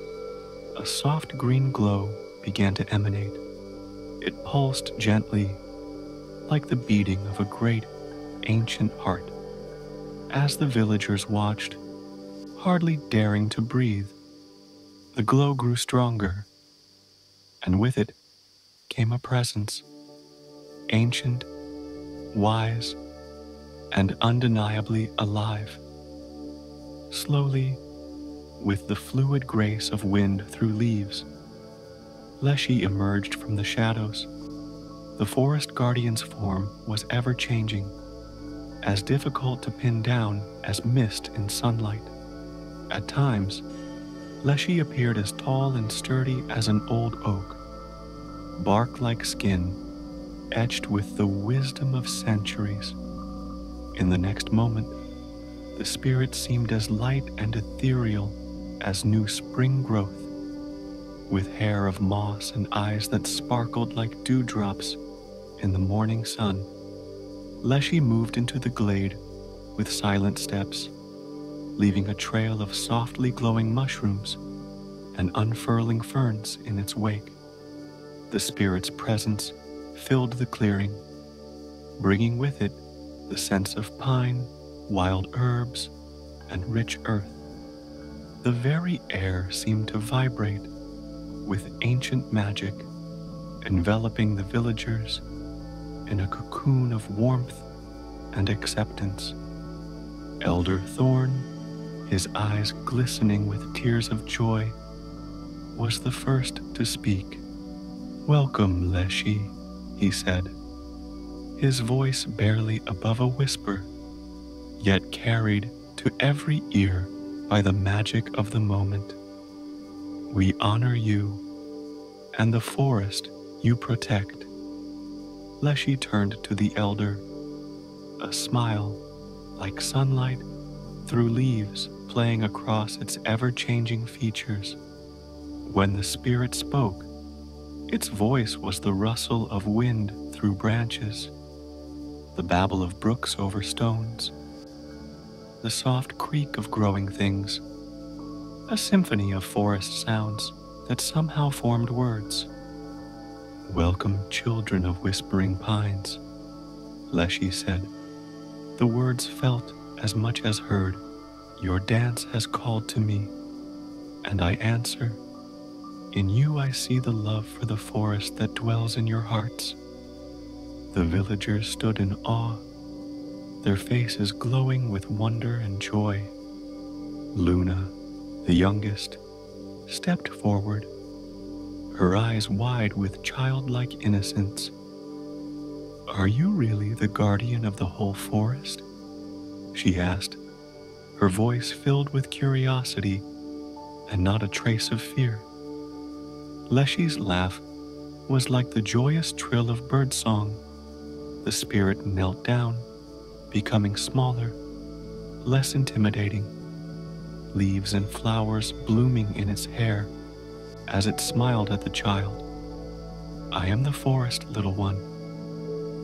a soft green glow began to emanate. It pulsed gently, like the beating of a great, ancient heart. As the villagers watched, hardly daring to breathe, the glow grew stronger, and with it came a presence, ancient, wise, and undeniably alive. Slowly, with the fluid grace of wind through leaves, Leshy emerged from the shadows. The forest guardian's form was ever-changing, as difficult to pin down as mist in sunlight. At times, Leshy appeared as tall and sturdy as an old oak, bark-like skin etched with the wisdom of centuries. In the next moment, the spirit seemed as light and ethereal as new spring growth, with hair of moss and eyes that sparkled like dewdrops in the morning sun. Leshy moved into the glade with silent steps, leaving a trail of softly glowing mushrooms and unfurling ferns in its wake. The spirit's presence filled the clearing, bringing with it the scents of pine, wild herbs, and rich earth. The very air seemed to vibrate with ancient magic, enveloping the villagers in a cocoon of warmth and acceptance. Elder Thorn, his eyes glistening with tears of joy, was the first to speak. "Welcome, Leshy," he said, his voice barely above a whisper, yet carried to every ear by the magic of the moment. "We honor you and the forest you protect." Leshy turned to the elder, a smile like sunlight through leaves playing across its ever-changing features. When the spirit spoke, its voice was the rustle of wind through branches, the babble of brooks over stones, the soft creak of growing things, a symphony of forest sounds that somehow formed words. "Welcome, children of whispering pines," Leshy said. The words felt as much as heard. "Your dance has called to me, and I answer. In you I see the love for the forest that dwells in your hearts." The villagers stood in awe, their faces glowing with wonder and joy. Luna, the youngest, stepped forward, her eyes wide with childlike innocence. "Are you really the guardian of the whole forest?" she asked, her voice filled with curiosity and not a trace of fear. Leshy's laugh was like the joyous trill of birdsong. The spirit knelt down, becoming smaller, less intimidating, leaves and flowers blooming in its hair as it smiled at the child. "I am the forest, little one,"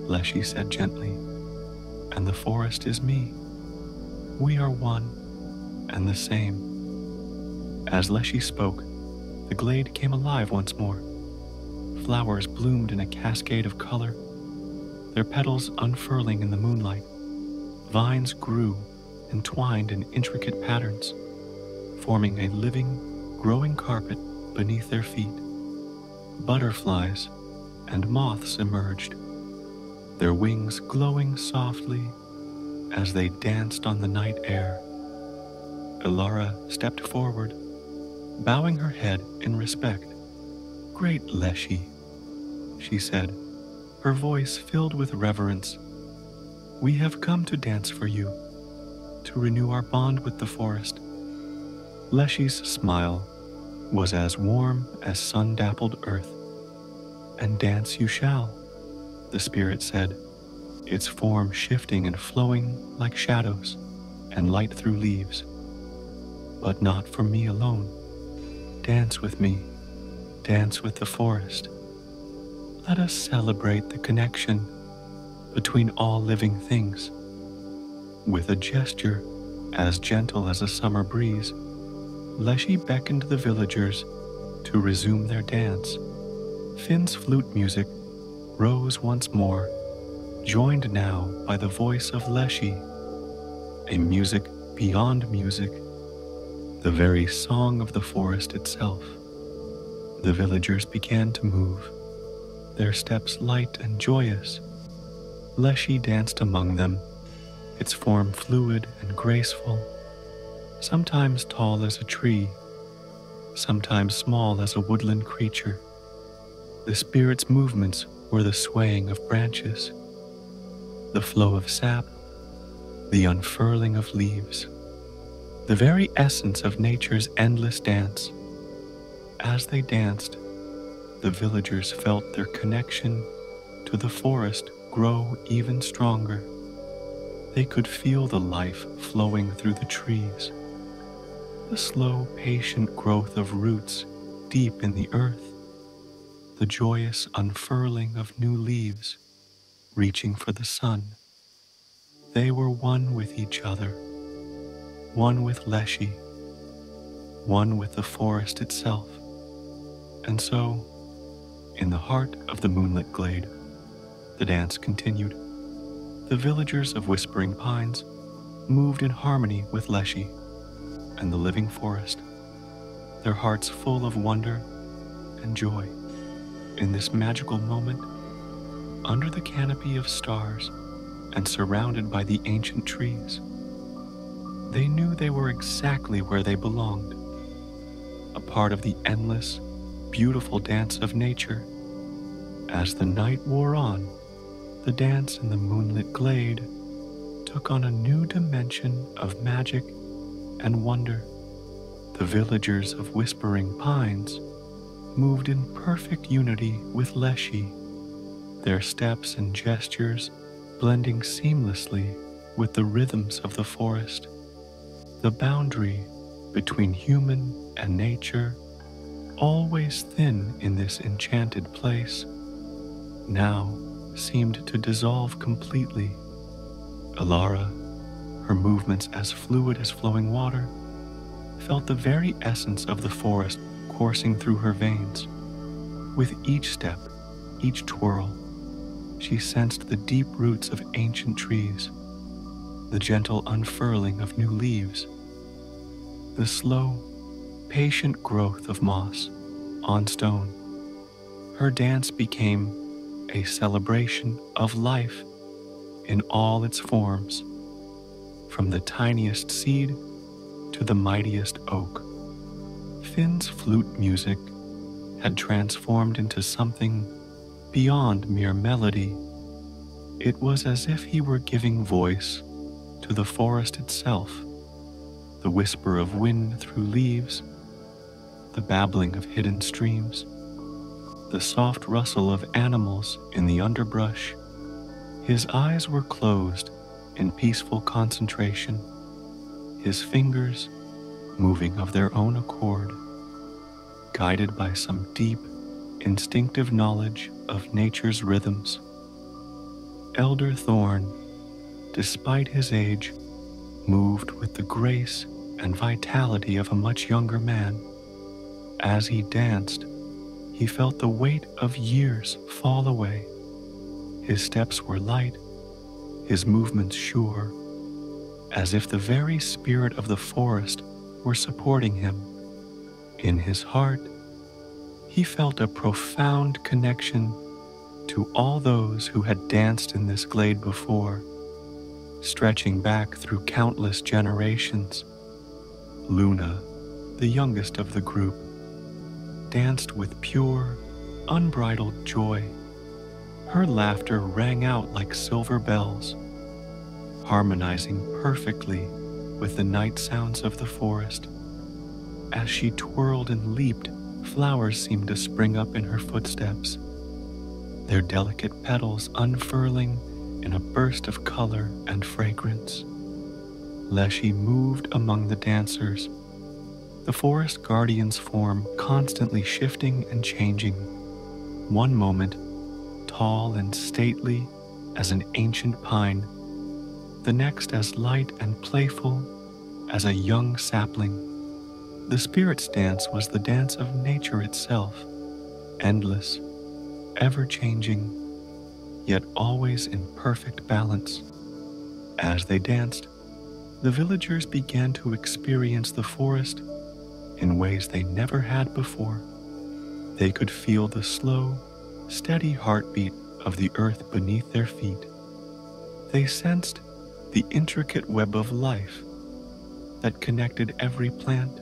Leshy said gently, "and the forest is me. We are one and the same." As Leshy spoke, the glade came alive once more. Flowers bloomed in a cascade of color, their petals unfurling in the moonlight. Vines grew and twined in intricate patterns, forming a living, growing carpet beneath their feet. Butterflies and moths emerged, their wings glowing softly as they danced on the night air. Elara stepped forward, bowing her head in respect. "Great Leshy," she said, her voice filled with reverence. "We have come to dance for you, to renew our bond with the forest." Leshy's smile was as warm as sun-dappled earth. "And dance you shall," the spirit said, its form shifting and flowing like shadows and light through leaves. "But not for me alone. Dance with me, dance with the forest. Let us celebrate the connection between all living things." With a gesture as gentle as a summer breeze, Leshy beckoned the villagers to resume their dance. Finn's flute music rose once more, joined now by the voice of Leshy, a music beyond music, the very song of the forest itself. The villagers began to move, their steps light and joyous. Leshy danced among them, its form fluid and graceful, sometimes tall as a tree, sometimes small as a woodland creature. The spirit's movements were the swaying of branches, the flow of sap, the unfurling of leaves, the very essence of nature's endless dance. As they danced, the villagers felt their connection to the forest grow even stronger. They could feel the life flowing through the trees, the slow, patient growth of roots deep in the earth, the joyous unfurling of new leaves reaching for the sun. They were one with each other, one with Leshy, one with the forest itself. And so, in the heart of the moonlit glade, the dance continued. The villagers of Whispering Pines moved in harmony with Leshy and the living forest, their hearts full of wonder and joy. In this magical moment, under the canopy of stars and surrounded by the ancient trees, they knew they were exactly where they belonged, a part of the endless, beautiful dance of nature. As the night wore on, the dance in the moonlit glade took on a new dimension of magic and wonder. The villagers of Whispering Pines moved in perfect unity with Leshy, their steps and gestures blending seamlessly with the rhythms of the forest. The boundary between human and nature, always thin in this enchanted place, now seemed to dissolve completely. Alara, her movements as fluid as flowing water, felt the very essence of the forest coursing through her veins. With each step, each twirl, she sensed the deep roots of ancient trees, the gentle unfurling of new leaves, the slow, patient growth of moss on stone. Her dance became a celebration of life in all its forms, from the tiniest seed to the mightiest oak. Finn's flute music had transformed into something beyond mere melody. It was as if he were giving voice to the forest itself, the whisper of wind through leaves, the babbling of hidden streams, the soft rustle of animals in the underbrush. His eyes were closed in peaceful concentration, his fingers moving of their own accord, guided by some deep, instinctive knowledge of nature's rhythms. Elder Thorn, despite his age, moved with the grace and vitality of a much younger man. As he danced, he felt the weight of years fall away. His steps were light, his movements sure, as if the very spirit of the forest were supporting him. In his heart, he felt a profound connection to all those who had danced in this glade before, stretching back through countless generations. Luna, the youngest of the group, danced with pure, unbridled joy. Her laughter rang out like silver bells, harmonizing perfectly with the night sounds of the forest. As she twirled and leaped, flowers seemed to spring up in her footsteps, their delicate petals unfurling in a burst of color and fragrance. Leshy moved among the dancers, the forest guardian's form constantly shifting and changing. One moment, tall and stately as an ancient pine, the next as light and playful as a young sapling. The spirit's dance was the dance of nature itself, endless, ever-changing, yet always in perfect balance. As they danced, the villagers began to experience the forest in ways they never had before. They could feel the slow, steady heartbeat of the earth beneath their feet. They sensed the intricate web of life that connected every plant,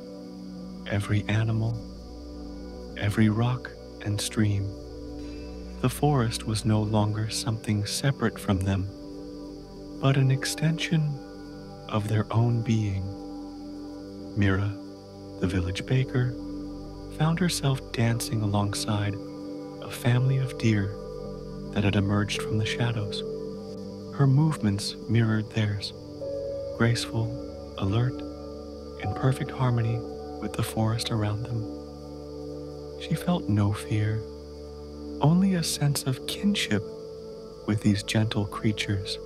every animal, every rock and stream. The forest was no longer something separate from them, but an extension of their own being. Mira, the village baker, found herself dancing alongside a family of deer that had emerged from the shadows. Her movements mirrored theirs, graceful, alert, in perfect harmony with the forest around them. She felt no fear, only a sense of kinship with these gentle creatures.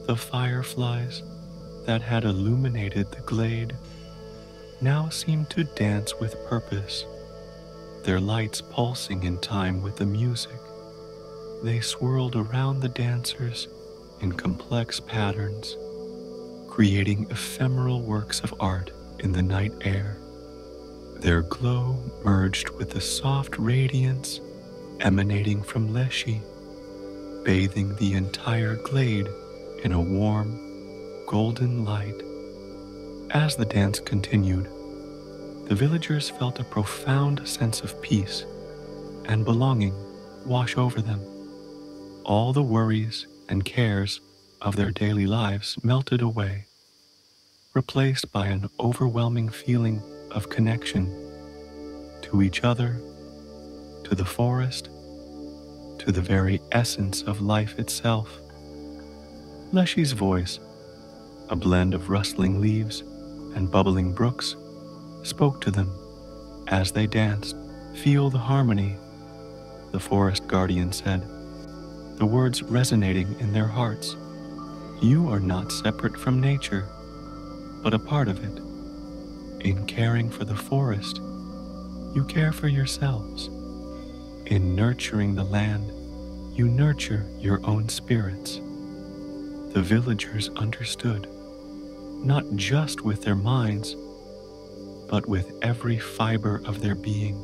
The fireflies that had illuminated the glade now seemed to dance with purpose, their lights pulsing in time with the music. They swirled around the dancers in complex patterns, creating ephemeral works of art in the night air. Their glow merged with the soft radiance emanating from Leshy, bathing the entire glade in a warm, golden light. As the dance continued, the villagers felt a profound sense of peace and belonging wash over them. All the worries and cares of their daily lives melted away, replaced by an overwhelming feeling of connection to each other, to the forest, to the very essence of life itself. Leshy's voice, a blend of rustling leaves and bubbling brooks, spoke to them as they danced. "Feel the harmony," the forest guardian said, the words resonating in their hearts. "You are not separate from nature, but a part of it. In caring for the forest, you care for yourselves. In nurturing the land, you nurture your own spirits." The villagers understood, not just with their minds, but with every fiber of their being.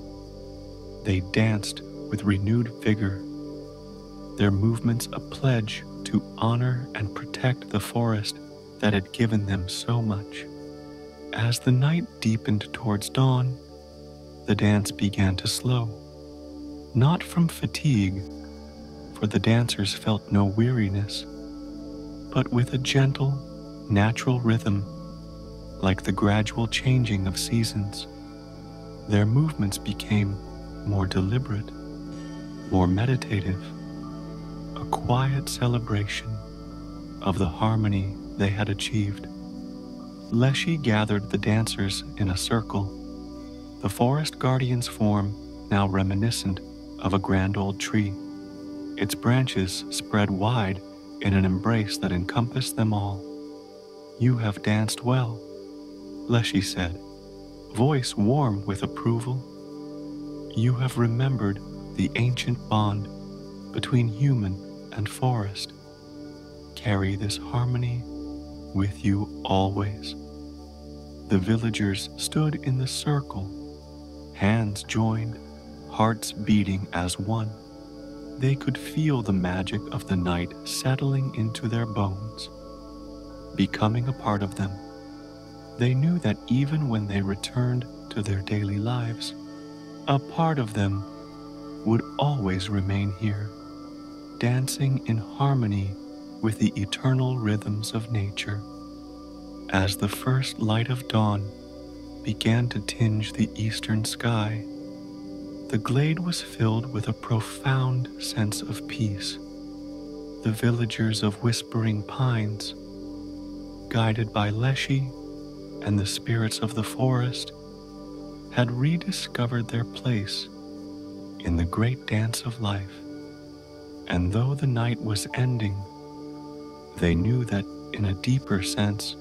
They danced with renewed vigor, their movements a pledge to honor and protect the forest that had given them so much. As the night deepened towards dawn, the dance began to slow, not from fatigue, for the dancers felt no weariness, but with a gentle, natural rhythm, like the gradual changing of seasons. Their movements became more deliberate, more meditative, a quiet celebration of the harmony they had achieved. Leshy gathered the dancers in a circle, the forest guardian's form now reminiscent of a grand old tree, its branches spread wide in an embrace that encompassed them all. "You have danced well," Leshy said, voice warm with approval. "You have remembered the ancient bond between human and forest. Carry this harmony with you always." The villagers stood in the circle, hands joined, hearts beating as one. They could feel the magic of the night settling into their bones, becoming a part of them. They knew that even when they returned to their daily lives, a part of them would always remain here, dancing in harmony with the eternal rhythms of nature. As the first light of dawn began to tinge the eastern sky, the glade was filled with a profound sense of peace. The villagers of Whispering Pines, guided by Leshy and the spirits of the forest, had rediscovered their place in the great dance of life. And though the night was ending, they knew that in a deeper sense,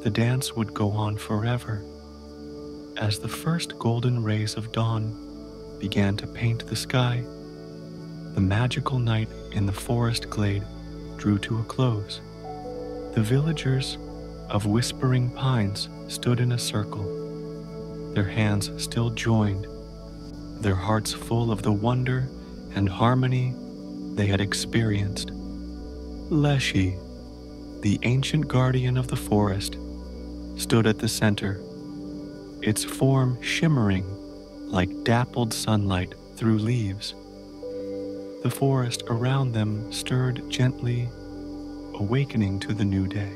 the dance would go on forever. As the first golden rays of dawn began to paint the sky, the magical night in the forest glade drew to a close. The villagers of Whispering Pines stood in a circle, their hands still joined, their hearts full of the wonder and harmony they had experienced. Leshy, the ancient guardian of the forest, stood at the center, its form shimmering like dappled sunlight through leaves. The forest around them stirred gently, awakening to the new day.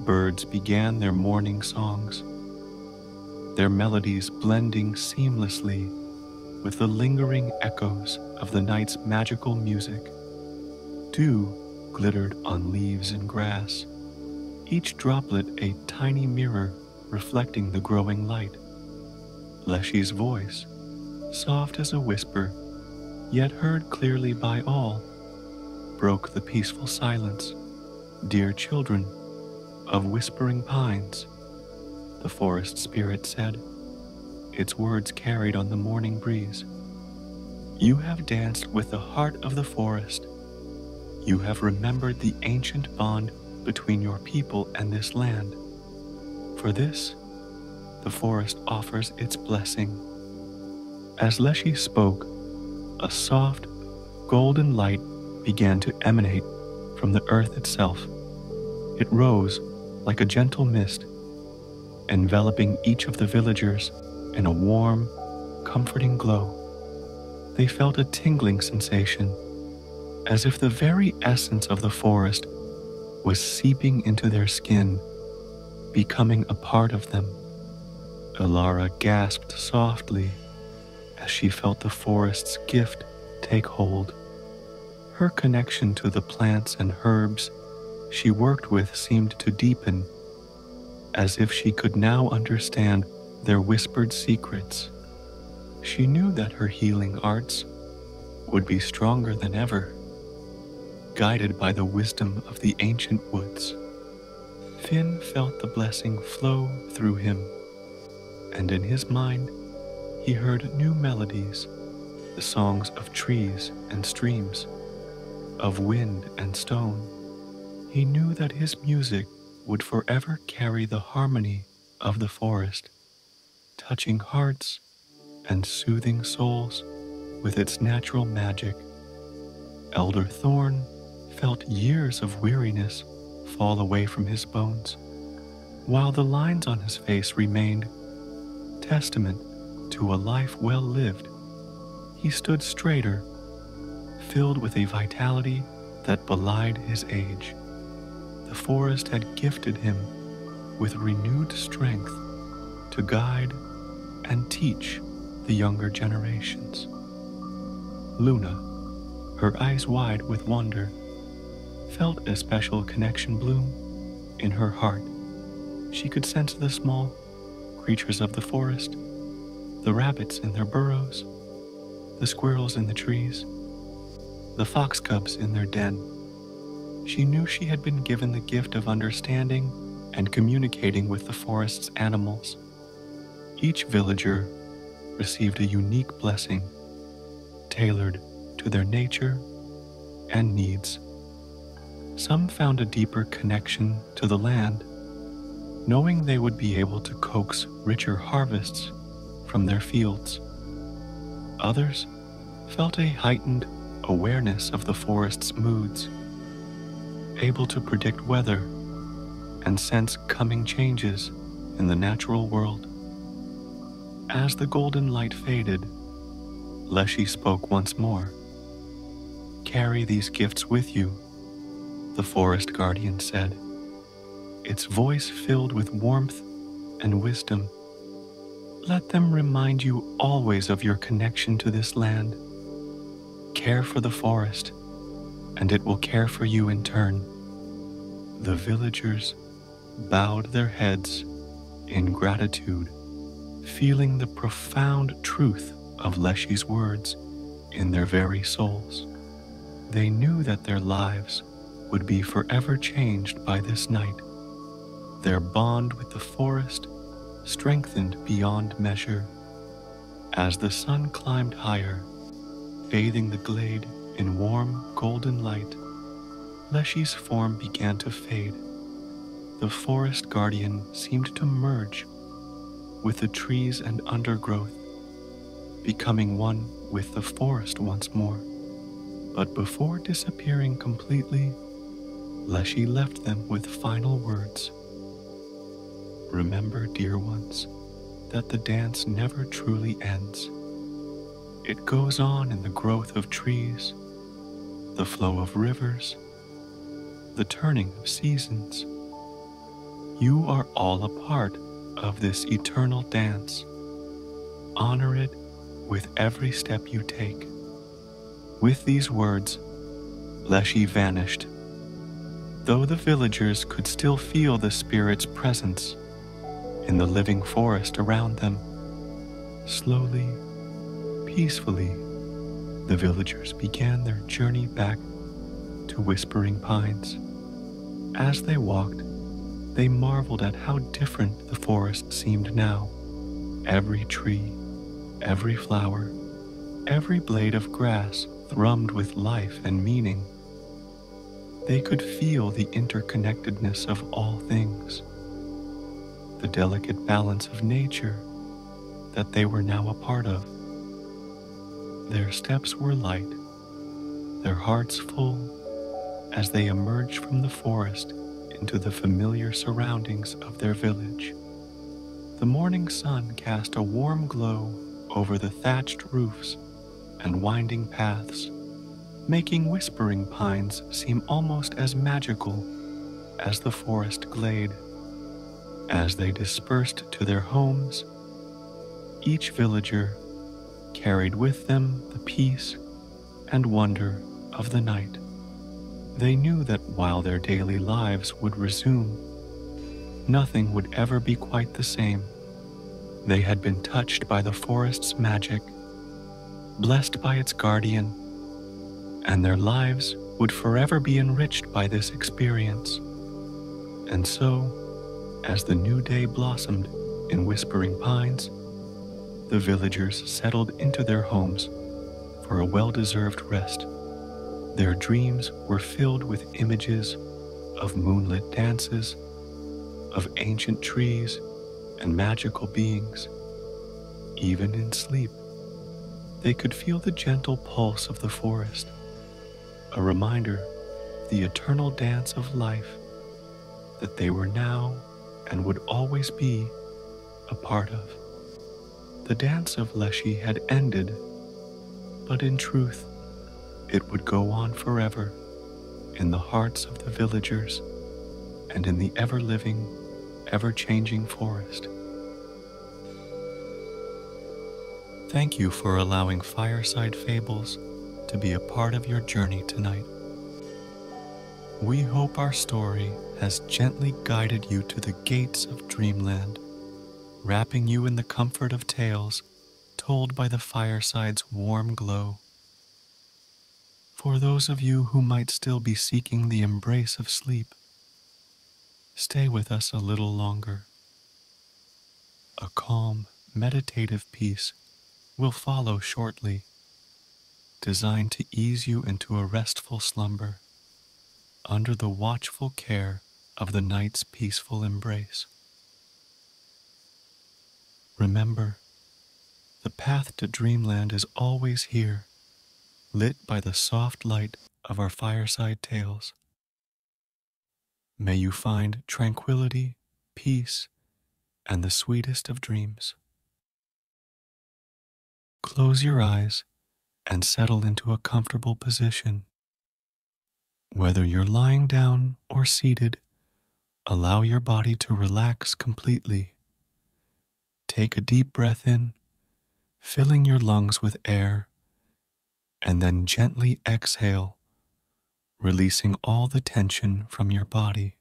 Birds began their morning songs, their melodies blending seamlessly with the lingering echoes of the night's magical music. Dew glittered on leaves and grass, each droplet a tiny mirror reflecting the growing light. Leshy's voice, soft as a whisper, yet heard clearly by all, broke the peaceful silence. "Dear children of Whispering Pines," the forest spirit said, its words carried on the morning breeze, "you have danced with the heart of the forest. You have remembered the ancient bond between your people and this land. For this, the forest offers its blessing." As Leshy spoke, a soft, golden light began to emanate from the earth itself. It rose like a gentle mist, enveloping each of the villagers in a warm, comforting glow. They felt a tingling sensation, as if the very essence of the forest was seeping into their skin, becoming a part of them. Elara gasped softly as she felt the forest's gift take hold. Her connection to the plants and herbs she worked with seemed to deepen, as if she could now understand their whispered secrets. She knew that her healing arts would be stronger than ever, guided by the wisdom of the ancient woods. Finn felt the blessing flow through him, and in his mind he heard new melodies, the songs of trees and streams, of wind and stone. He knew that his music would forever carry the harmony of the forest, touching hearts and soothing souls with its natural magic. Elder Thorn felt years of weariness fall away from his bones, while the lines on his face remained testament to a life well lived. He stood straighter, filled with a vitality that belied his age. The forest had gifted him with renewed strength to guide and teach the younger generations. Luna, her eyes wide with wonder, felt a special connection bloom in her heart. She could sense the small creatures of the forest, the rabbits in their burrows, the squirrels in the trees, the fox cubs in their den. She knew she had been given the gift of understanding and communicating with the forest's animals. Each villager received a unique blessing, tailored to their nature and needs. Some found a deeper connection to the land, knowing they would be able to coax richer harvests from their fields. Others felt a heightened awareness of the forest's moods, able to predict weather and sense coming changes in the natural world. As the golden light faded, Leshy spoke once more. "Carry these gifts with you," the forest guardian said, its voice filled with warmth and wisdom. "Let them remind you always of your connection to this land. Care for the forest, and it will care for you in turn." The villagers bowed their heads in gratitude, feeling the profound truth of Leshy's words in their very souls. They knew that their lives would be forever changed by this night, their bond with the forest strengthened beyond measure. As the sun climbed higher, bathing the glade in warm golden light, Leshy's form began to fade. The forest guardian seemed to merge with the trees and undergrowth, becoming one with the forest once more. But before disappearing completely, Leshy left them with final words. "Remember, dear ones, that the dance never truly ends. It goes on in the growth of trees, the flow of rivers, the turning of seasons. You are all a part of this eternal dance. Honor it with every step you take." With these words, Leshy vanished, though the villagers could still feel the spirit's presence in the living forest around them. Slowly, peacefully, the villagers began their journey back to Whispering Pines. As they walked, they marveled at how different the forest seemed now. Every tree, every flower, every blade of grass thrummed with life and meaning. They could feel the interconnectedness of all things, the delicate balance of nature that they were now a part of. Their steps were light, their hearts full, as they emerged from the forest into the familiar surroundings of their village. The morning sun cast a warm glow over the thatched roofs and winding paths, making Whispering Pines seem almost as magical as the forest glade. As they dispersed to their homes, each villager carried with them the peace and wonder of the night. They knew that while their daily lives would resume, nothing would ever be quite the same. They had been touched by the forest's magic, blessed by its guardian, and their lives would forever be enriched by this experience. And so, as the new day blossomed in whispering pines, the villagers settled into their homes for a well-deserved rest. Their dreams were filled with images of moonlit dances, of ancient trees and magical beings. Even in sleep, they could feel the gentle pulse of the forest, a reminder of the eternal dance of life that they were now and would always be a part of. The dance of Leshy had ended, but in truth, it would go on forever in the hearts of the villagers and in the ever-living, ever-changing forest. Thank you for allowing Fireside Fables to be a part of your journey tonight. We hope our story has gently guided you to the gates of dreamland, wrapping you in the comfort of tales told by the fireside's warm glow. For those of you who might still be seeking the embrace of sleep, stay with us a little longer. A calm, meditative peace will follow shortly, designed to ease you into a restful slumber under the watchful care of the night's peaceful embrace. Remember, the path to dreamland is always here, lit by the soft light of our fireside tales. May you find tranquility, peace, and the sweetest of dreams. Close your eyes and settle into a comfortable position. Whether you're lying down or seated, allow your body to relax completely. Take a deep breath in, filling your lungs with air, and then gently exhale, releasing all the tension from your body.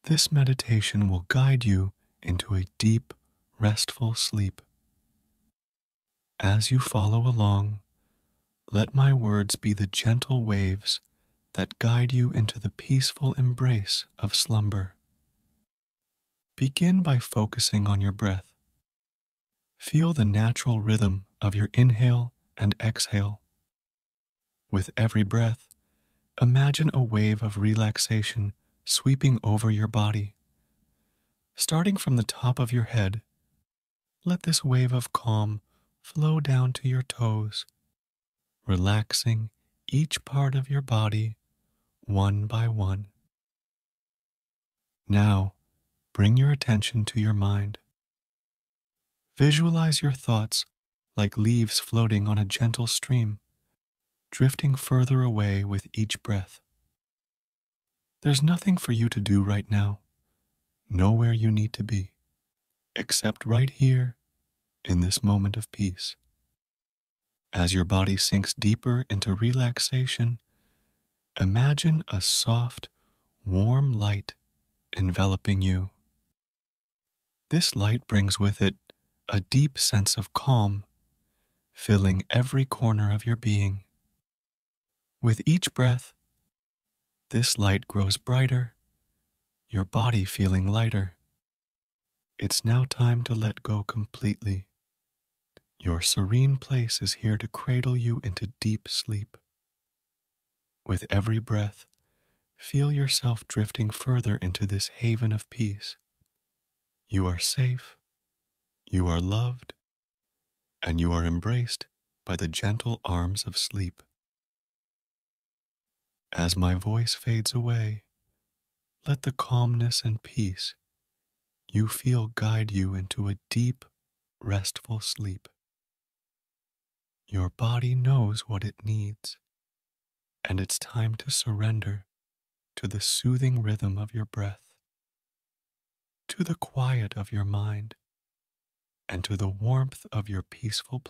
This meditation will guide you into a deep, restful sleep. As you follow along, let my words be the gentle waves that guide you into the peaceful embrace of slumber. Begin by focusing on your breath. Feel the natural rhythm of your inhale and exhale. With every breath, imagine a wave of relaxation sweeping over your body. Starting from the top of your head, let this wave of calm flow down to your toes, relaxing each part of your body one by one. Now, bring your attention to your mind. Visualize your thoughts like leaves floating on a gentle stream, drifting further away with each breath. There's nothing for you to do right now, nowhere you need to be, except right here in this moment of peace. As your body sinks deeper into relaxation, imagine a soft, warm light enveloping you. This light brings with it a deep sense of calm, filling every corner of your being. With each breath, this light grows brighter, your body feeling lighter. It's now time to let go completely. Your serene place is here to cradle you into deep sleep. With every breath, feel yourself drifting further into this haven of peace. You are safe, you are loved, and you are embraced by the gentle arms of sleep. As my voice fades away, let the calmness and peace you feel guide you into a deep, restful sleep. Your body knows what it needs, and it's time to surrender to the soothing rhythm of your breath, to the quiet of your mind, and to the warmth of your peaceful